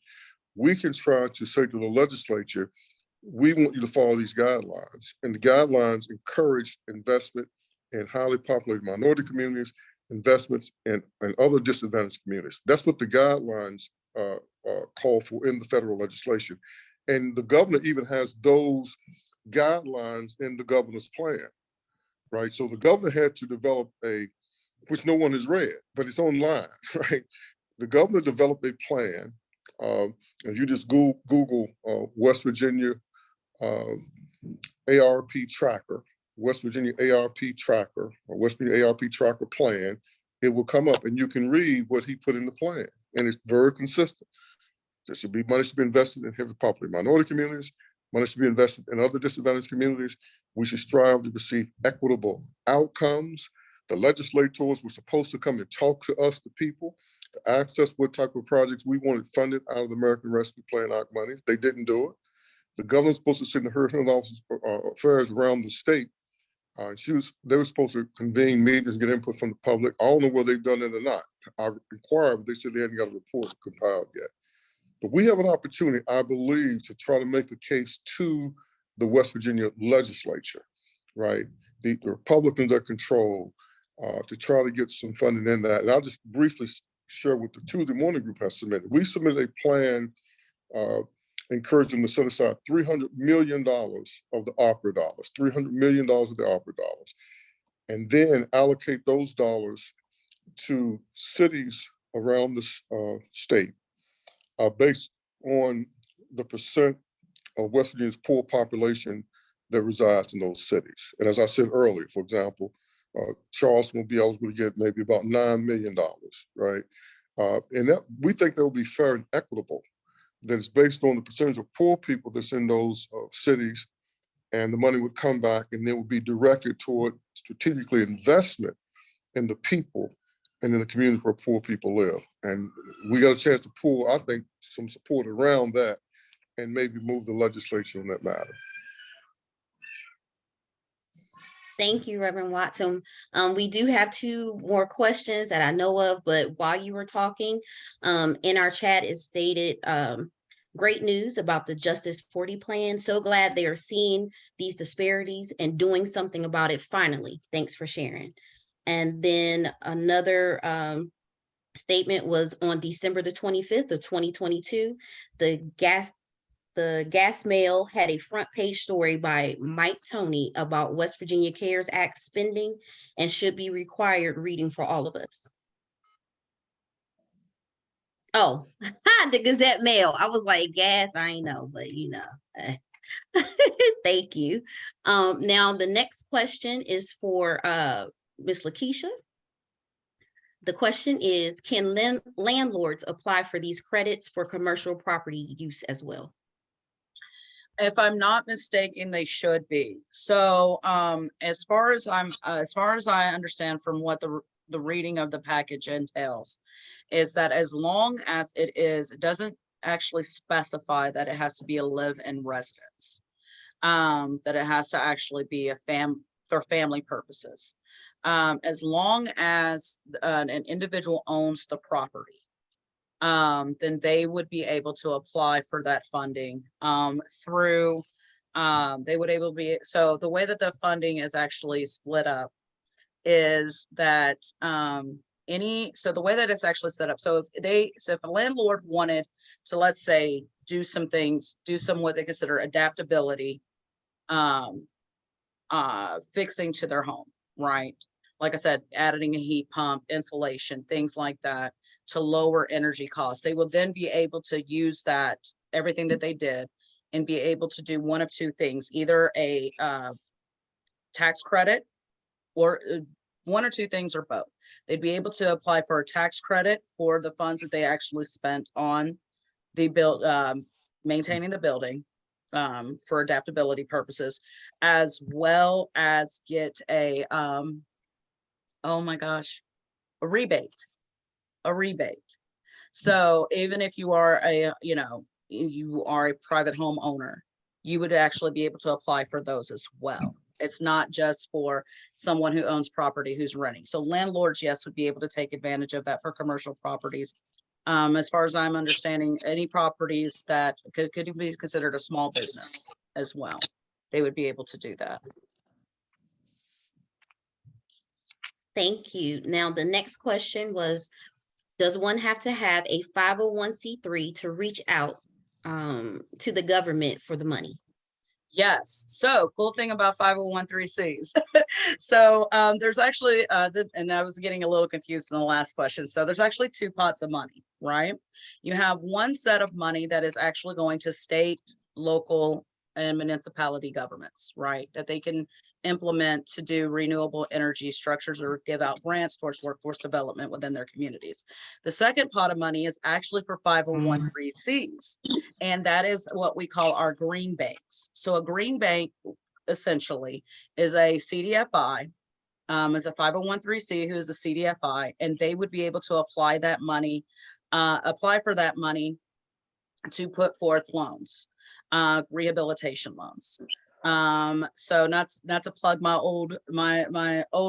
we can try to say to the legislature, we want you to follow these guidelines. And the guidelines encourage investment in highly populated minority communities, investments in other disadvantaged communities. That's what the guidelines call for in the federal legislation. And the governor even has those guidelines in the governor's plan, right? So the governor had to develop which no one has read, but it's online, right? The governor developed a plan. If you just Google West Virginia ARP tracker, West Virginia ARP tracker, or West Virginia ARP tracker plan, it will come up and you can read what he put in the plan. And it's very consistent. There should be money should be invested in heavily populated minority communities. Money should be invested in other disadvantaged communities. We should strive to receive equitable outcomes. The legislators were supposed to come and talk to us, the people, to ask us what type of projects we wanted funded out of the American Rescue Plan Act money. They didn't do it. The governor's supposed to sit in the Hurricane Office affairs around the state. They were supposed to convene meetings and get input from the public. I don't know whether they've done it or not. I inquired, but they said they hadn't got a report compiled yet. But we have an opportunity, I believe, to try to make a case to the West Virginia legislature, right? The Republicans are controlled to try to get some funding in that. And I'll just briefly share what the Tuesday Morning Group has submitted. We submitted a plan encouraging them to set aside $300 million of the ARPA dollars, $300 million of the ARPA dollars, and then allocate those dollars to cities around the state based on the percent of West Virginia's poor population that resides in those cities. And as I said earlier, for example, Charleston will be eligible to get maybe about $9 million, right? And that, we think that will be fair and equitable, that it's based on the percentage of poor people that's in those cities, and the money would come back and then would be directed toward strategically investment in the people and in the community where poor people live. And we got a chance to pull, I think, some support around that and maybe move the legislature on that matter. Thank you, Reverend Watson. We do have 2 more questions that I know of, but while you were talking, in our chat it stated, great news about the Justice 40 plan. So glad they are seeing these disparities and doing something about it finally. Thanks for sharing. And then another statement was on December the 25th of 2022, the Gas Mail had a front page story by Mike Toney about West Virginia CARES Act spending and should be required reading for all of us. Oh, the Gazette Mail. I was like, gas, I ain't know, but you know. Thank you. Now the next question is for Ms. Lakeisha. The question is, can landlords apply for these credits for commercial property use as well? If I'm not mistaken, they should be. So as far as I understand from what the reading of the package entails, is that as long as it doesn't actually specify that it has to be a live-in residence, that it has to actually be for family purposes. As long as an individual owns the property, then they would be able to apply for that funding through, they would able to be, so the way that the funding is actually split up is that so the way that it's actually set up, so if a landlord wanted to, let's say, do some things, do some what they consider adaptability, fixing to their home, right? Like I said, adding a heat pump, insulation, things like that, to lower energy costs. They will then be able to use that, everything that they did, and be able to do one of 2 things, either a tax credit, or 1 or 2 things, or both. They'd be able to apply for a tax credit for the funds that they actually spent on the maintaining the building for adaptability purposes, as well as get a, oh my gosh, a rebate. So even if you are you are a private home owner, you would actually be able to apply for those as well. It's not just for someone who owns property who's renting. So landlords, yes, would be able to take advantage of that for commercial properties. As far as I'm understanding, any properties that could be considered a small business as well, they would be able to do that. Thank you. Now, the next question was, does one have to have a 501c3 to reach out to the government for the money? Yes. So cool thing about 501(c)(3)s. So there's actually, and I was getting a little confused in the last question. So there's actually 2 pots of money, right? You have one set of money that is actually going to state, local, and municipality governments, right? That they can implement to do renewable energy structures or give out grants towards workforce development within their communities. The second pot of money is actually for 501(c)(3)s, and that is what we call our green banks. So a green bank essentially is a CDFI, is a 501(c) who is a CDFI, and they would be able to apply that money, apply for that money to put forth loans, rehabilitation loans. So not to plug my old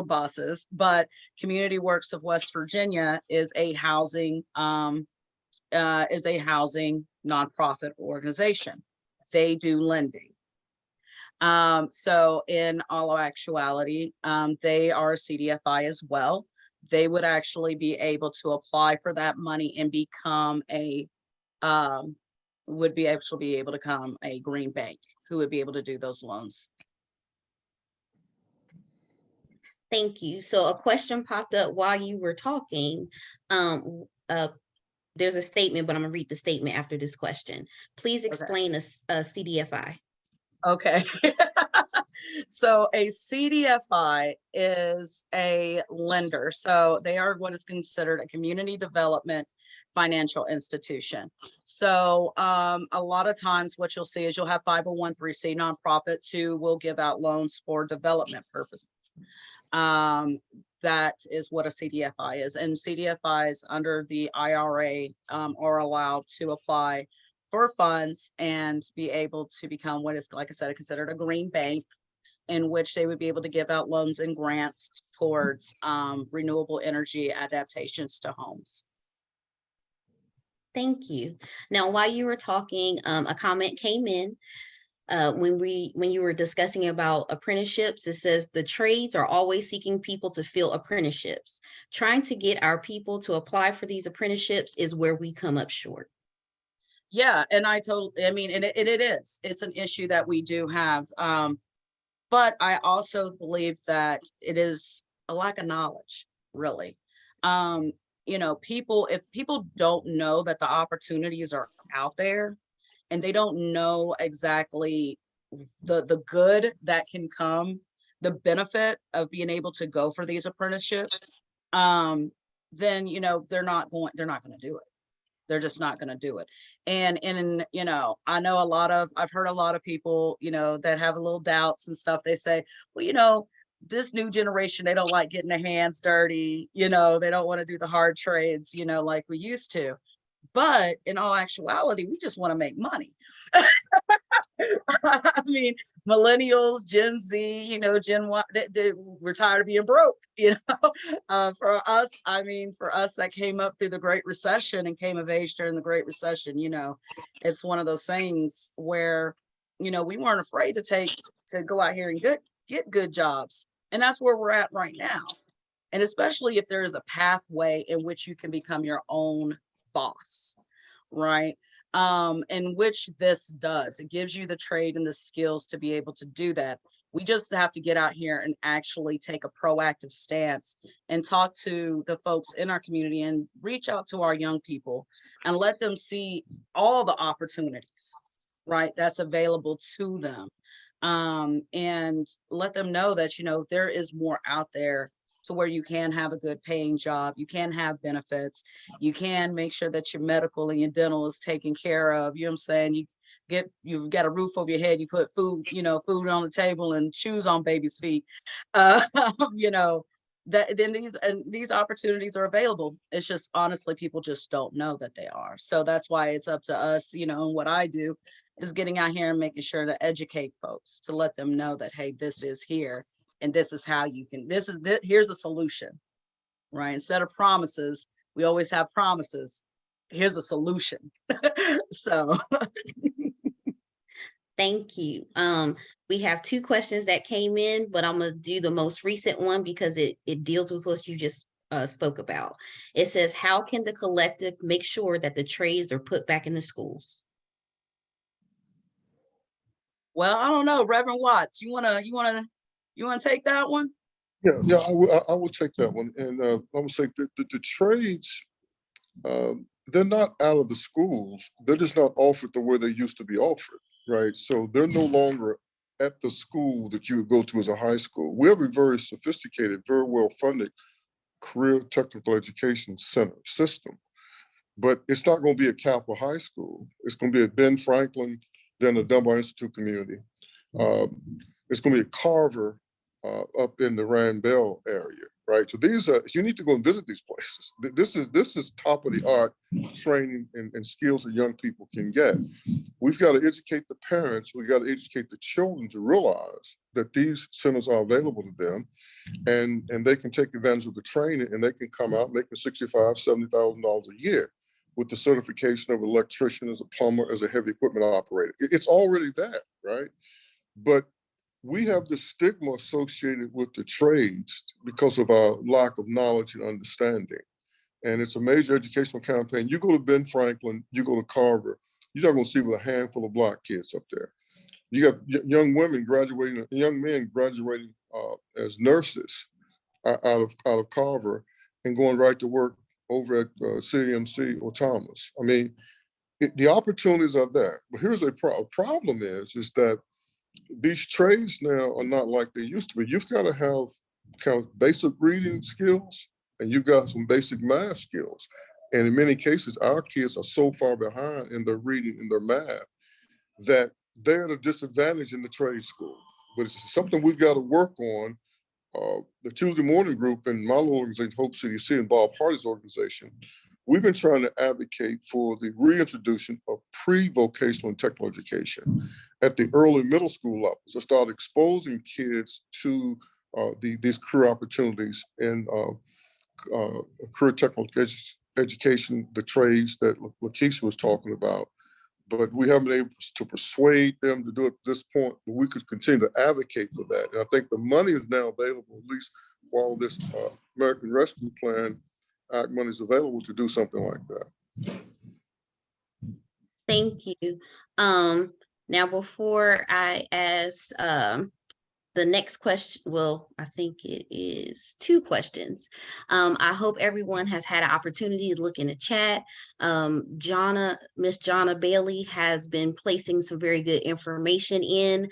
bosses, but Community Works of West Virginia is a housing nonprofit organization. They do lending. So in all actuality, they are a CDFI as well. They would actually be able to apply for that money and become a would be able to become a green bank who would be able to do those loans. Thank you. So a question popped up while you were talking. There's a statement, but I'm gonna read the statement after this question. Please explain a CDFI. Okay. So a CDFI is a lender. So they are what is considered a community development financial institution. So a lot of times what you'll see is you'll have 501(c) nonprofits who will give out loans for development purposes. That is what a CDFI is. And CDFIs under the IRA are allowed to apply for funds and be able to become what is, like I said, considered a green bank, in which they would be able to give out loans and grants towards renewable energy adaptations to homes. Thank you. Now, while you were talking, a comment came in when you were discussing about apprenticeships. It says the trades are always seeking people to fill apprenticeships. Trying to get our people to apply for these apprenticeships is where we come up short. Yeah, and I mean, and it is. It's an issue that we do have. But I also believe that it is a lack of knowledge, really. You know, if people don't know that the opportunities are out there and they don't know exactly the good that can come, the benefit of being able to go for these apprenticeships, then, you know, they're not going to do it. They're just not going to do it. And, you know, I've heard a lot of people, you know, that have a little doubts and stuff. They say, well, you know, this new generation, they don't like getting their hands dirty. You know, they don't want to do the hard trades, you know, like we used to. But in all actuality, we just want to make money. I mean, millennials, Gen Z, you know, Gen Y, we're tired of being broke, you know. For us, I mean, for us that came up through the Great Recession and came of age during the Great Recession, you know, it's one of those things where, you know, we weren't afraid to go out here and get good jobs. And that's where we're at right now. And especially if there is a pathway in which you can become your own boss, right? In which this does. It gives you the trade and the skills to be able to do that. We just have to get out here and actually take a proactive stance and talk to the folks in our community and reach out to our young people and let them see all the opportunities, right, that's available to them. And let them know that, you know, there is more out there to where you can have a good paying job, you can have benefits, you can make sure that your medical and your dental is taken care of. You know what I'm saying? You've got a roof over your head, you put food, you know, food on the table and shoes on baby's feet. You know, that then these opportunities are available. It's just honestly, people just don't know that they are. So that's why it's up to us, you know, and what I do is getting out here and making sure to educate folks, to let them know that, hey, this is here. And this is how you can, here's a solution, right? Instead of promises, we always have promises. Here's a solution. So. Thank you. We have two questions that came in, but I'm gonna do the most recent one because it deals with what you just spoke about. It says, how can the collective make sure that the trades are put back in the schools? Well, I don't know, Reverend Watts, you wanna take that one? Yeah, I will take that one. And I would say the trades, they're not out of the schools. They're just not offered the way they used to be offered. right? So they're no longer at the school that you would go to as a high school. We have a very sophisticated, very well-funded career technical education center system, but it's not going to be a Capitol High School. It's going to be at Ben Franklin, then the Dunbar Institute community. It's going to be a Carver up in the Randbell area, right? So these are, you need to go and visit these places. This is top of the art training and skills that young people can get. We've got to educate the parents. We got to educate the children to realize that these centers are available to them, and they can take advantage of the training, and they can come out making $65,000, $70,000 a year with the certification of electrician, as a plumber, as a heavy equipment operator. It's already that, right? But we have the stigma associated with the trades because of our lack of knowledge and understanding. And it's a major educational campaign. You go to Ben Franklin, you go to Carver, you're not going to see but a handful of Black kids up there. You got young women graduating, young men graduating as nurses out of Carver and going right to work over at CMC or Thomas. I mean, the opportunities are there. But here's a problem is that these trades now are not like they used to be. You've got to have kind of basic reading skills, and you've got some basic math skills. And in many cases, our kids are so far behind in their reading and their math that they're at a disadvantage in the trade school. But it's something we've got to work on. The Tuesday Morning Group and my little organization, Hope CDC, and Bob Hardy's organization, we've been trying to advocate for the reintroduction of pre-vocational and technical education at the early middle school level. So start exposing kids to these career opportunities in career technical education, the trades that Lakeisha was talking about. But we haven't been able to persuade them to do it at this point, but we could continue to advocate for that. And I think the money is now available, at least while this American Rescue Plan Act money is available, to do something like that. Thank you. Now, before I ask the next question, well, I think it is 2 questions. I hope everyone has had an opportunity to look in the chat. Miss Jonna Bailey has been placing some very good information in.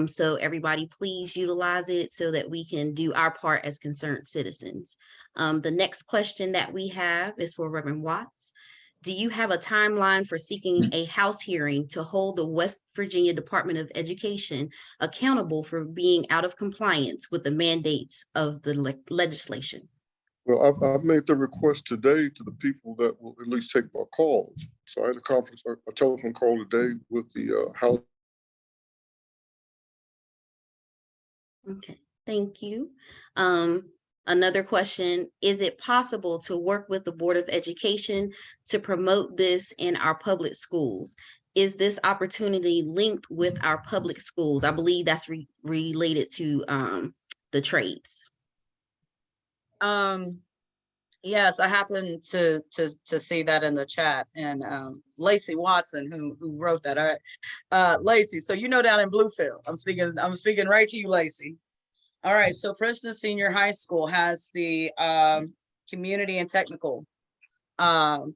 So everybody please utilize it so that we can do our part as concerned citizens. The next question that we have is for Reverend Watts. Do you have a timeline for seeking a House hearing to hold the West Virginia Department of Education accountable for being out of compliance with the mandates of the legislation? Well, I've made the request today to the people that will at least take my calls. So I had a telephone call today with the House. Okay, thank you. Another question, is it possible to work with the Board of Education to promote this in our public schools? Is this opportunity linked with our public schools? I believe that's related to the trades. Yes, I happened to see that in the chat, and Lacey Watson, who wrote that. Lacey, so you know down in Bluefield, I'm speaking right to you, Lacey. All right, so Princeton Senior High School has the community and technical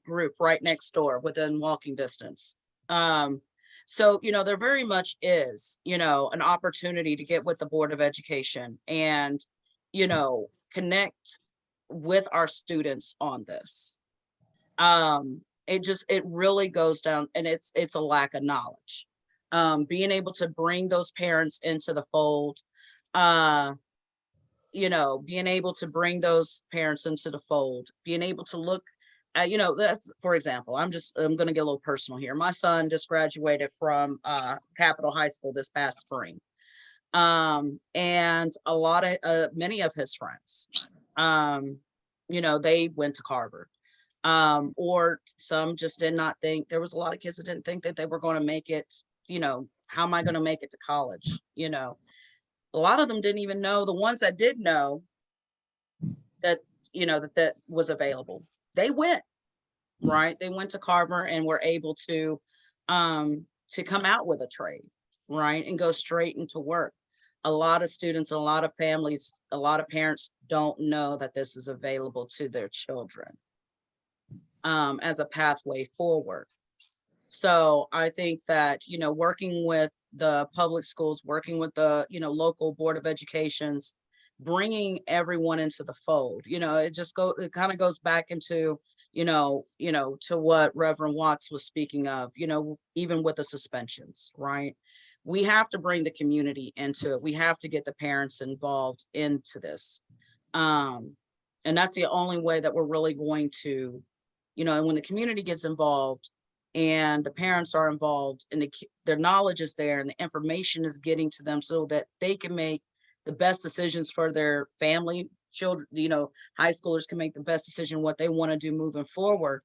group right next door within walking distance. So, you know, there very much is, you know, an opportunity to get with the Board of Education and, you know, connect with our students on this. It really goes down, and it's a lack of knowledge. Being able to bring those parents into the fold, you know, being able to bring those parents into the fold, being able to look at, you know, that's, for example, I'm going to get a little personal here. My son just graduated from Capitol High School this past spring. And many of his friends, you know, they went to Carver, or some just did not think. There was a lot of kids that didn't think that they were going to make it. You know, how am I going to make it to college? You know, a lot of them didn't even know. The ones that did know that, you know, that was available, they went, right? They went to Carver and were able to come out with a trade, right? And go straight into work. A lot of students, a lot of families, a lot of parents don't know that this is available to their children as a pathway forward. So I think that, you know, working with the public schools, working with the, you know, local Board of Educations, bringing everyone into the fold, you know, it kind of goes back into, to what Reverend Watts was speaking of, you know, even with the suspensions, right? We have to bring the community into it. We have to get the parents involved into this. And that's the only way that we're really going to, you know, and when the community gets involved and the parents are involved and their knowledge is there and the information is getting to them so that they can make the best decisions for their family, children, you know, high schoolers can make the best decision what they want to do moving forward,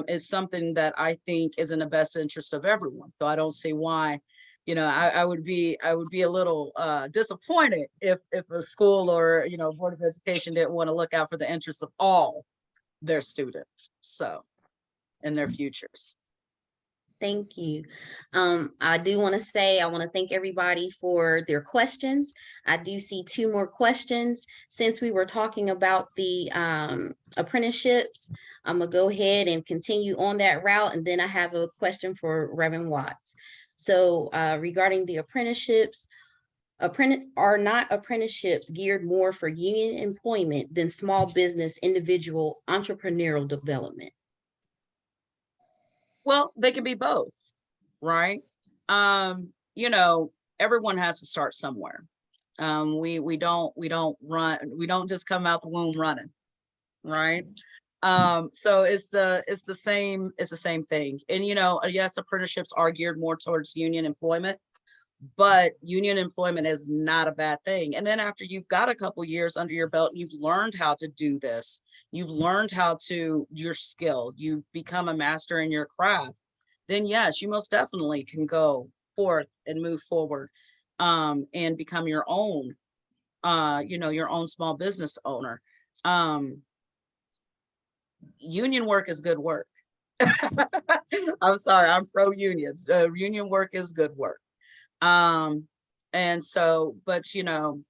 is something that I think is in the best interest of everyone. So I don't see why, you know, I would be a little disappointed if a school or, you know, Board of Education didn't want to look out for the interests of all their students, so, and their futures. Thank you. I do want to say, I want to thank everybody for their questions. I do see 2 more questions. Since we were talking about the apprenticeships, I'm gonna go ahead and continue on that route. And then I have a question for Reverend Watts. So regarding the apprenticeships, are not apprenticeships geared more for union employment than small business individual entrepreneurial development? Well, they can be both, right? You know, everyone has to start somewhere. We don't just come out the womb running, right? So it's the same thing. And you know, yes, apprenticeships are geared more towards union employment, but union employment is not a bad thing. And then after you've got a couple years under your belt, you've learned how to do this, you've learned how to your skill, you've become a master in your craft, then yes, you most definitely can go forth and move forward, and become your own, you know, your own small business owner. Union work is good work. I'm sorry, I'm pro unions. Union work is good work. And so, but you know,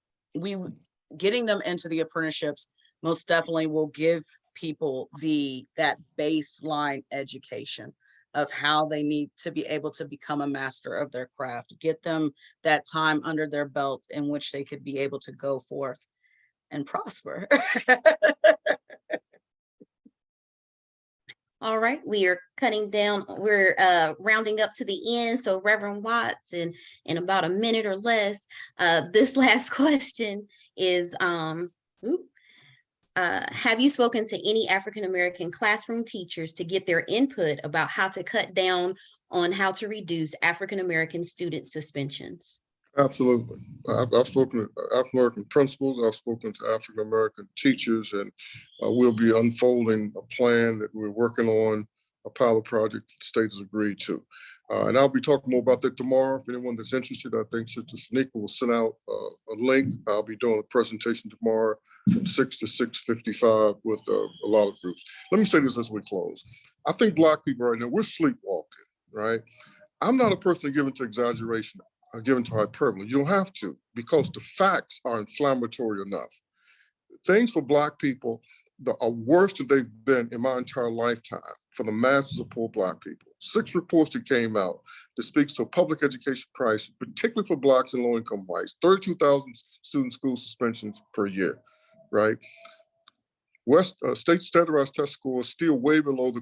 getting them into the apprenticeships most definitely will give people that baseline education of how they need to be able to become a master of their craft, get them that time under their belt in which they could be able to go forth and prosper. All right, we are cutting down, we're rounding up to the end. So Reverend Watts, in about a minute or less, this last question is, have you spoken to any African-American classroom teachers to get their input about how to cut down on how to reduce African-American student suspensions? Absolutely. I've spoken to African-American principals, I've spoken to African-American teachers, and we'll be unfolding a plan that we're working on, a pilot project the state has agreed to. And I'll be talking more about that tomorrow. If anyone that's interested, I think Sister Shanika will send out a link. I'll be doing a presentation tomorrow from 6 to 6:55 with a lot of groups. Let me say this as we close. I think Black people right now, we're sleepwalking, right? I'm not a person given to exaggeration, given to hyperbole. You don't have to, because the facts are inflammatory enough. Things for Black people that are worse than they've been in my entire lifetime for the masses of poor Black people. 6 reports that came out that speaks to a public education crisis, particularly for Blacks and low-income whites. 32,000 student school suspensions per year, right? State standardized test scores still way below the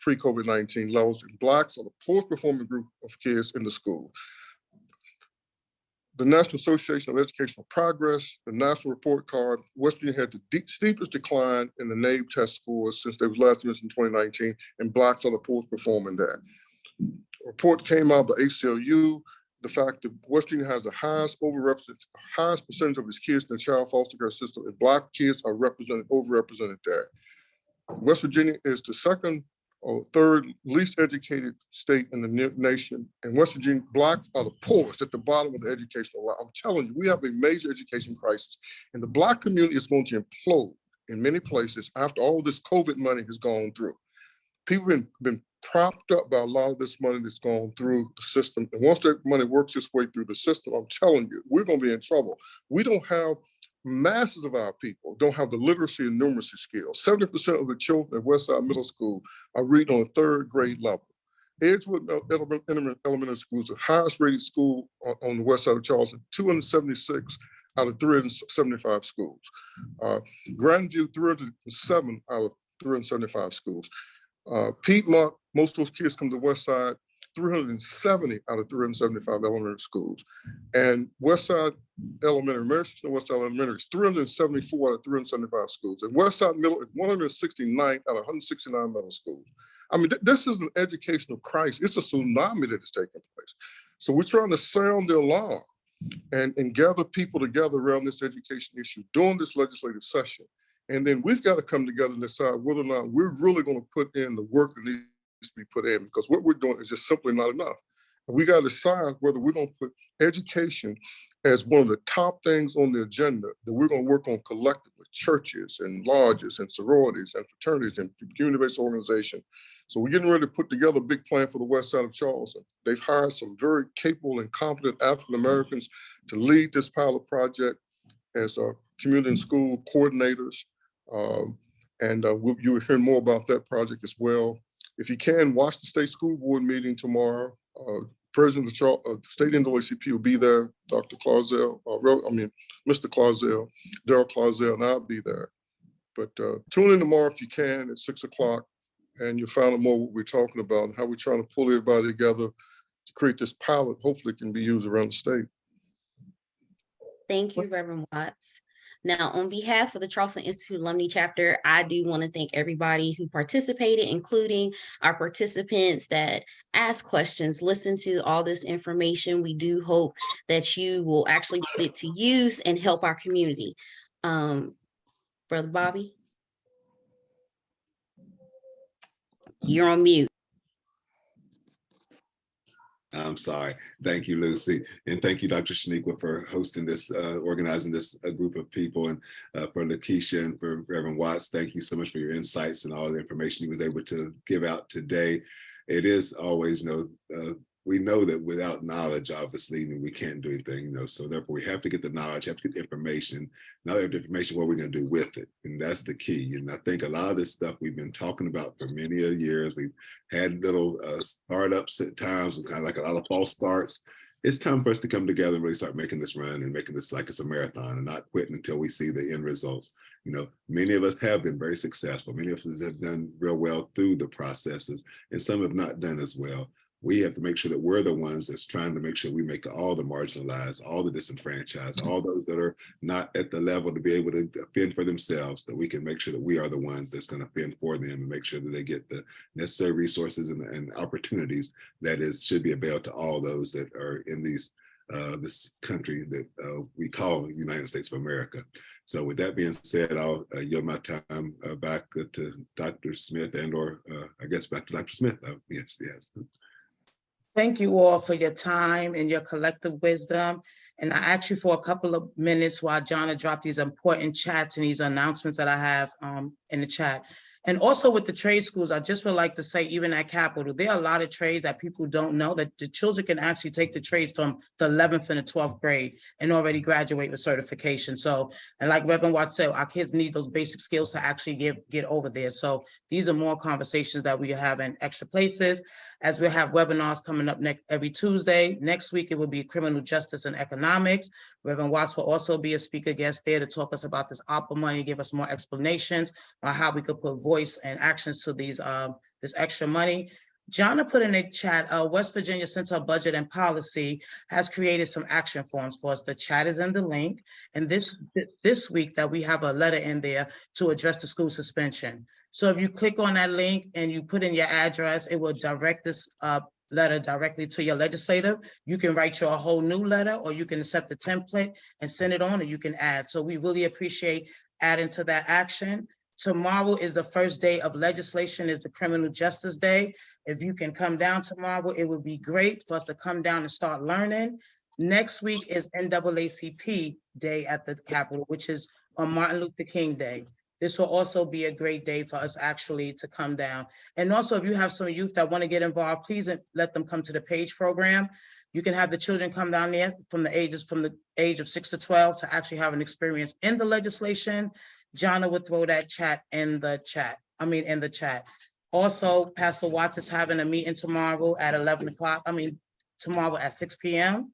pre-COVID-19 levels, and Blacks are the poorest performing group of kids in the school. The National Association of Educational Progress, the National Report Card, West Virginia had the steepest decline in the NAEP test scores since they was last mentioned in 2019, and Blacks are the poorest performing there. A report came out by ACLU, the fact that West Virginia has the highest percentage of its kids in the child foster care system, and Black kids are overrepresented there. West Virginia is the second or third least educated state in the nation, and West Virginia Blacks are the poorest at the bottom of the educational line. I'm telling you, we have a major education crisis, and the Black community is going to implode in many places after all this COVID money has gone through. People have been propped up by a lot of this money that's gone through the system, and once that money works its way through the system, I'm telling you, we're going to be in trouble. We don't have masses of our people don't have the literacy and numeracy skills. 70% of the children at Westside Middle School are reading on a 3rd grade level. Edgewood Elementary School is the highest rated school on the west side of Charleston, 276 out of 375 schools. Grandview, 307 out of 375 schools. Piedmont, most of those kids come to the west side, 370 out of 375 elementary schools. And Westside Elementary, Mercer Westside Elementary is 374 out of 375 schools. And Westside Middle is 169 out of 169 middle schools. I mean, this is an educational crisis. It's a tsunami that is taking place. So we're trying to sound the alarm and gather people together around this education issue during this legislative session. And then we've got to come together and decide whether or not we're really going to put in the work that needs to be put in, because what we're doing is just simply not enough. And we got to decide whether we're going to put education as one of the top things on the agenda that we're going to work on collectively, churches and lodges and sororities and fraternities and community-based organizations. So we're getting ready to put together a big plan for the west side of Charleston. They've hired some very capable and competent African-Americans to lead this pilot project as community and school coordinators. You will hear more about that project as well. If you can, watch the state school board meeting tomorrow. President of the state NAACP will be there, Dr. Clausell, Mr. Clausell, Darrell Clausell, and I'll be there. But tune in tomorrow if you can at 6 o'clock, and you'll find out more what we're talking about and how we're trying to pull everybody together to create this pilot. Hopefully it can be used around the state. Thank you, Reverend Watts. Now, on behalf of the Charleston Institute Alumni Chapter, I do want to thank everybody who participated, including our participants that asked questions, listened to all this information. We do hope that you will actually put it to use and help our community. Brother Bobby, you're on mute. I'm sorry. Thank you, Lucy. And thank you, Dr. Shaniqua, for hosting this, organizing this group of people, and for Lakeisha and for Reverend Watts. Thank you so much for your insights and all the information he was able to give out today. It is always, we know that without knowledge, obviously, we can't do anything, so therefore we have to get the knowledge, have to get the information. Now we have the information, what we're going to do with it. And that's the key. And I think a lot of this stuff we've been talking about for many years. We've had little startups at times, and kind of like a lot of false starts. It's time for us to come together and really start making this run and making this like it's a marathon and not quitting until we see the end results. Many of us have been very successful. Many of us have done real well through the processes, and some have not done as well. We have to make sure that we're the ones that's trying to make sure we make all the marginalized, all the disenfranchised, all those that are not at the level to be able to fend for themselves, that we can make sure that we are the ones that's going to fend for them and make sure that they get the necessary resources and opportunities that should be available to all those that are in this country that we call the United States of America. So with that being said, I'll yield my time back to Dr. Smith or I guess back to Dr. Smith. Yes. Thank you all for your time and your collective wisdom. And I ask you for a couple of minutes while Jonna dropped these important chats and these announcements that I have in the chat. And also with the trade schools, I just would like to say, even at Capital, there are a lot of trades that people don't know, that the children can actually take the trades from the 11th and the 12th grade and already graduate with certification. So, and like Reverend Watts said, our kids need those basic skills to actually get over there. So these are more conversations that we have in extra places, as we have webinars coming up every Tuesday. Next week, it will be criminal justice and economics. Reverend Watts will also be a speaker guest there to talk us about this ARPA money, give us more explanations on how we could put voice and actions to these this extra money. Jonna put in a chat, West Virginia Center of Budget and Policy has created some action forms for us. The chat is in the link. And this week that we have a letter in there to address the school suspension. So if you click on that link and you put in your address, it will direct this letter directly to your legislator. You can write your whole new letter, or you can accept the template and send it on, and you can add. So we really appreciate adding to that action. Tomorrow is the first day of legislation, is the Criminal Justice Day. If you can come down tomorrow, it would be great for us to come down and start learning. Next week is NAACP Day at the Capitol, which is on Martin Luther King Day. This will also be a great day for us actually to come down. And also, if you have some youth that want to get involved, please let them come to the PAGE program. You can have the children come down there from the age of 6 to 12 to actually have an experience in the legislation. Jonna would throw that chat in the chat. Also, Pastor Watts is having a meeting tomorrow at 11 o'clock, tomorrow at 6 p.m.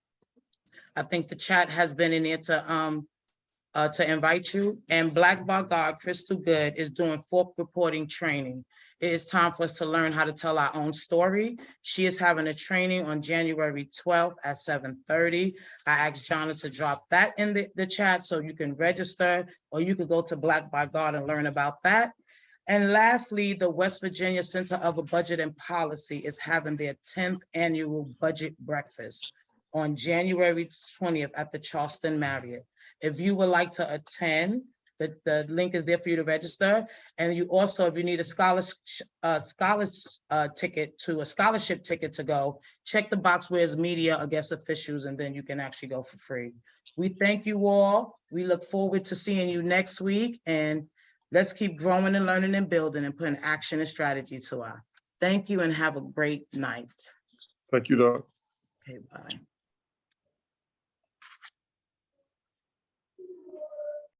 I think the chat has been in there to invite you. And Black Bar Guard, Crystal Good, is doing fork reporting training. It is time for us to learn how to tell our own story. She is having a training on January 12th at 7:30. I asked Jonna to drop that in the chat so you can register, or you could go to Black Bar Guard and learn about that. And lastly, the West Virginia Center of Budget and Policy is having their 10th annual budget breakfast on January 20th at the Charleston Marriott. If you would like to attend, the link is there for you to register. And you also, if you need a scholarship ticket to go, check the box where it's media or guest officials, and then you can actually go for free. We thank you all. We look forward to seeing you next week, and let's keep growing and learning and building and putting action and strategy to our. Thank you and have a great night. Thank you, Doc. Okay, bye.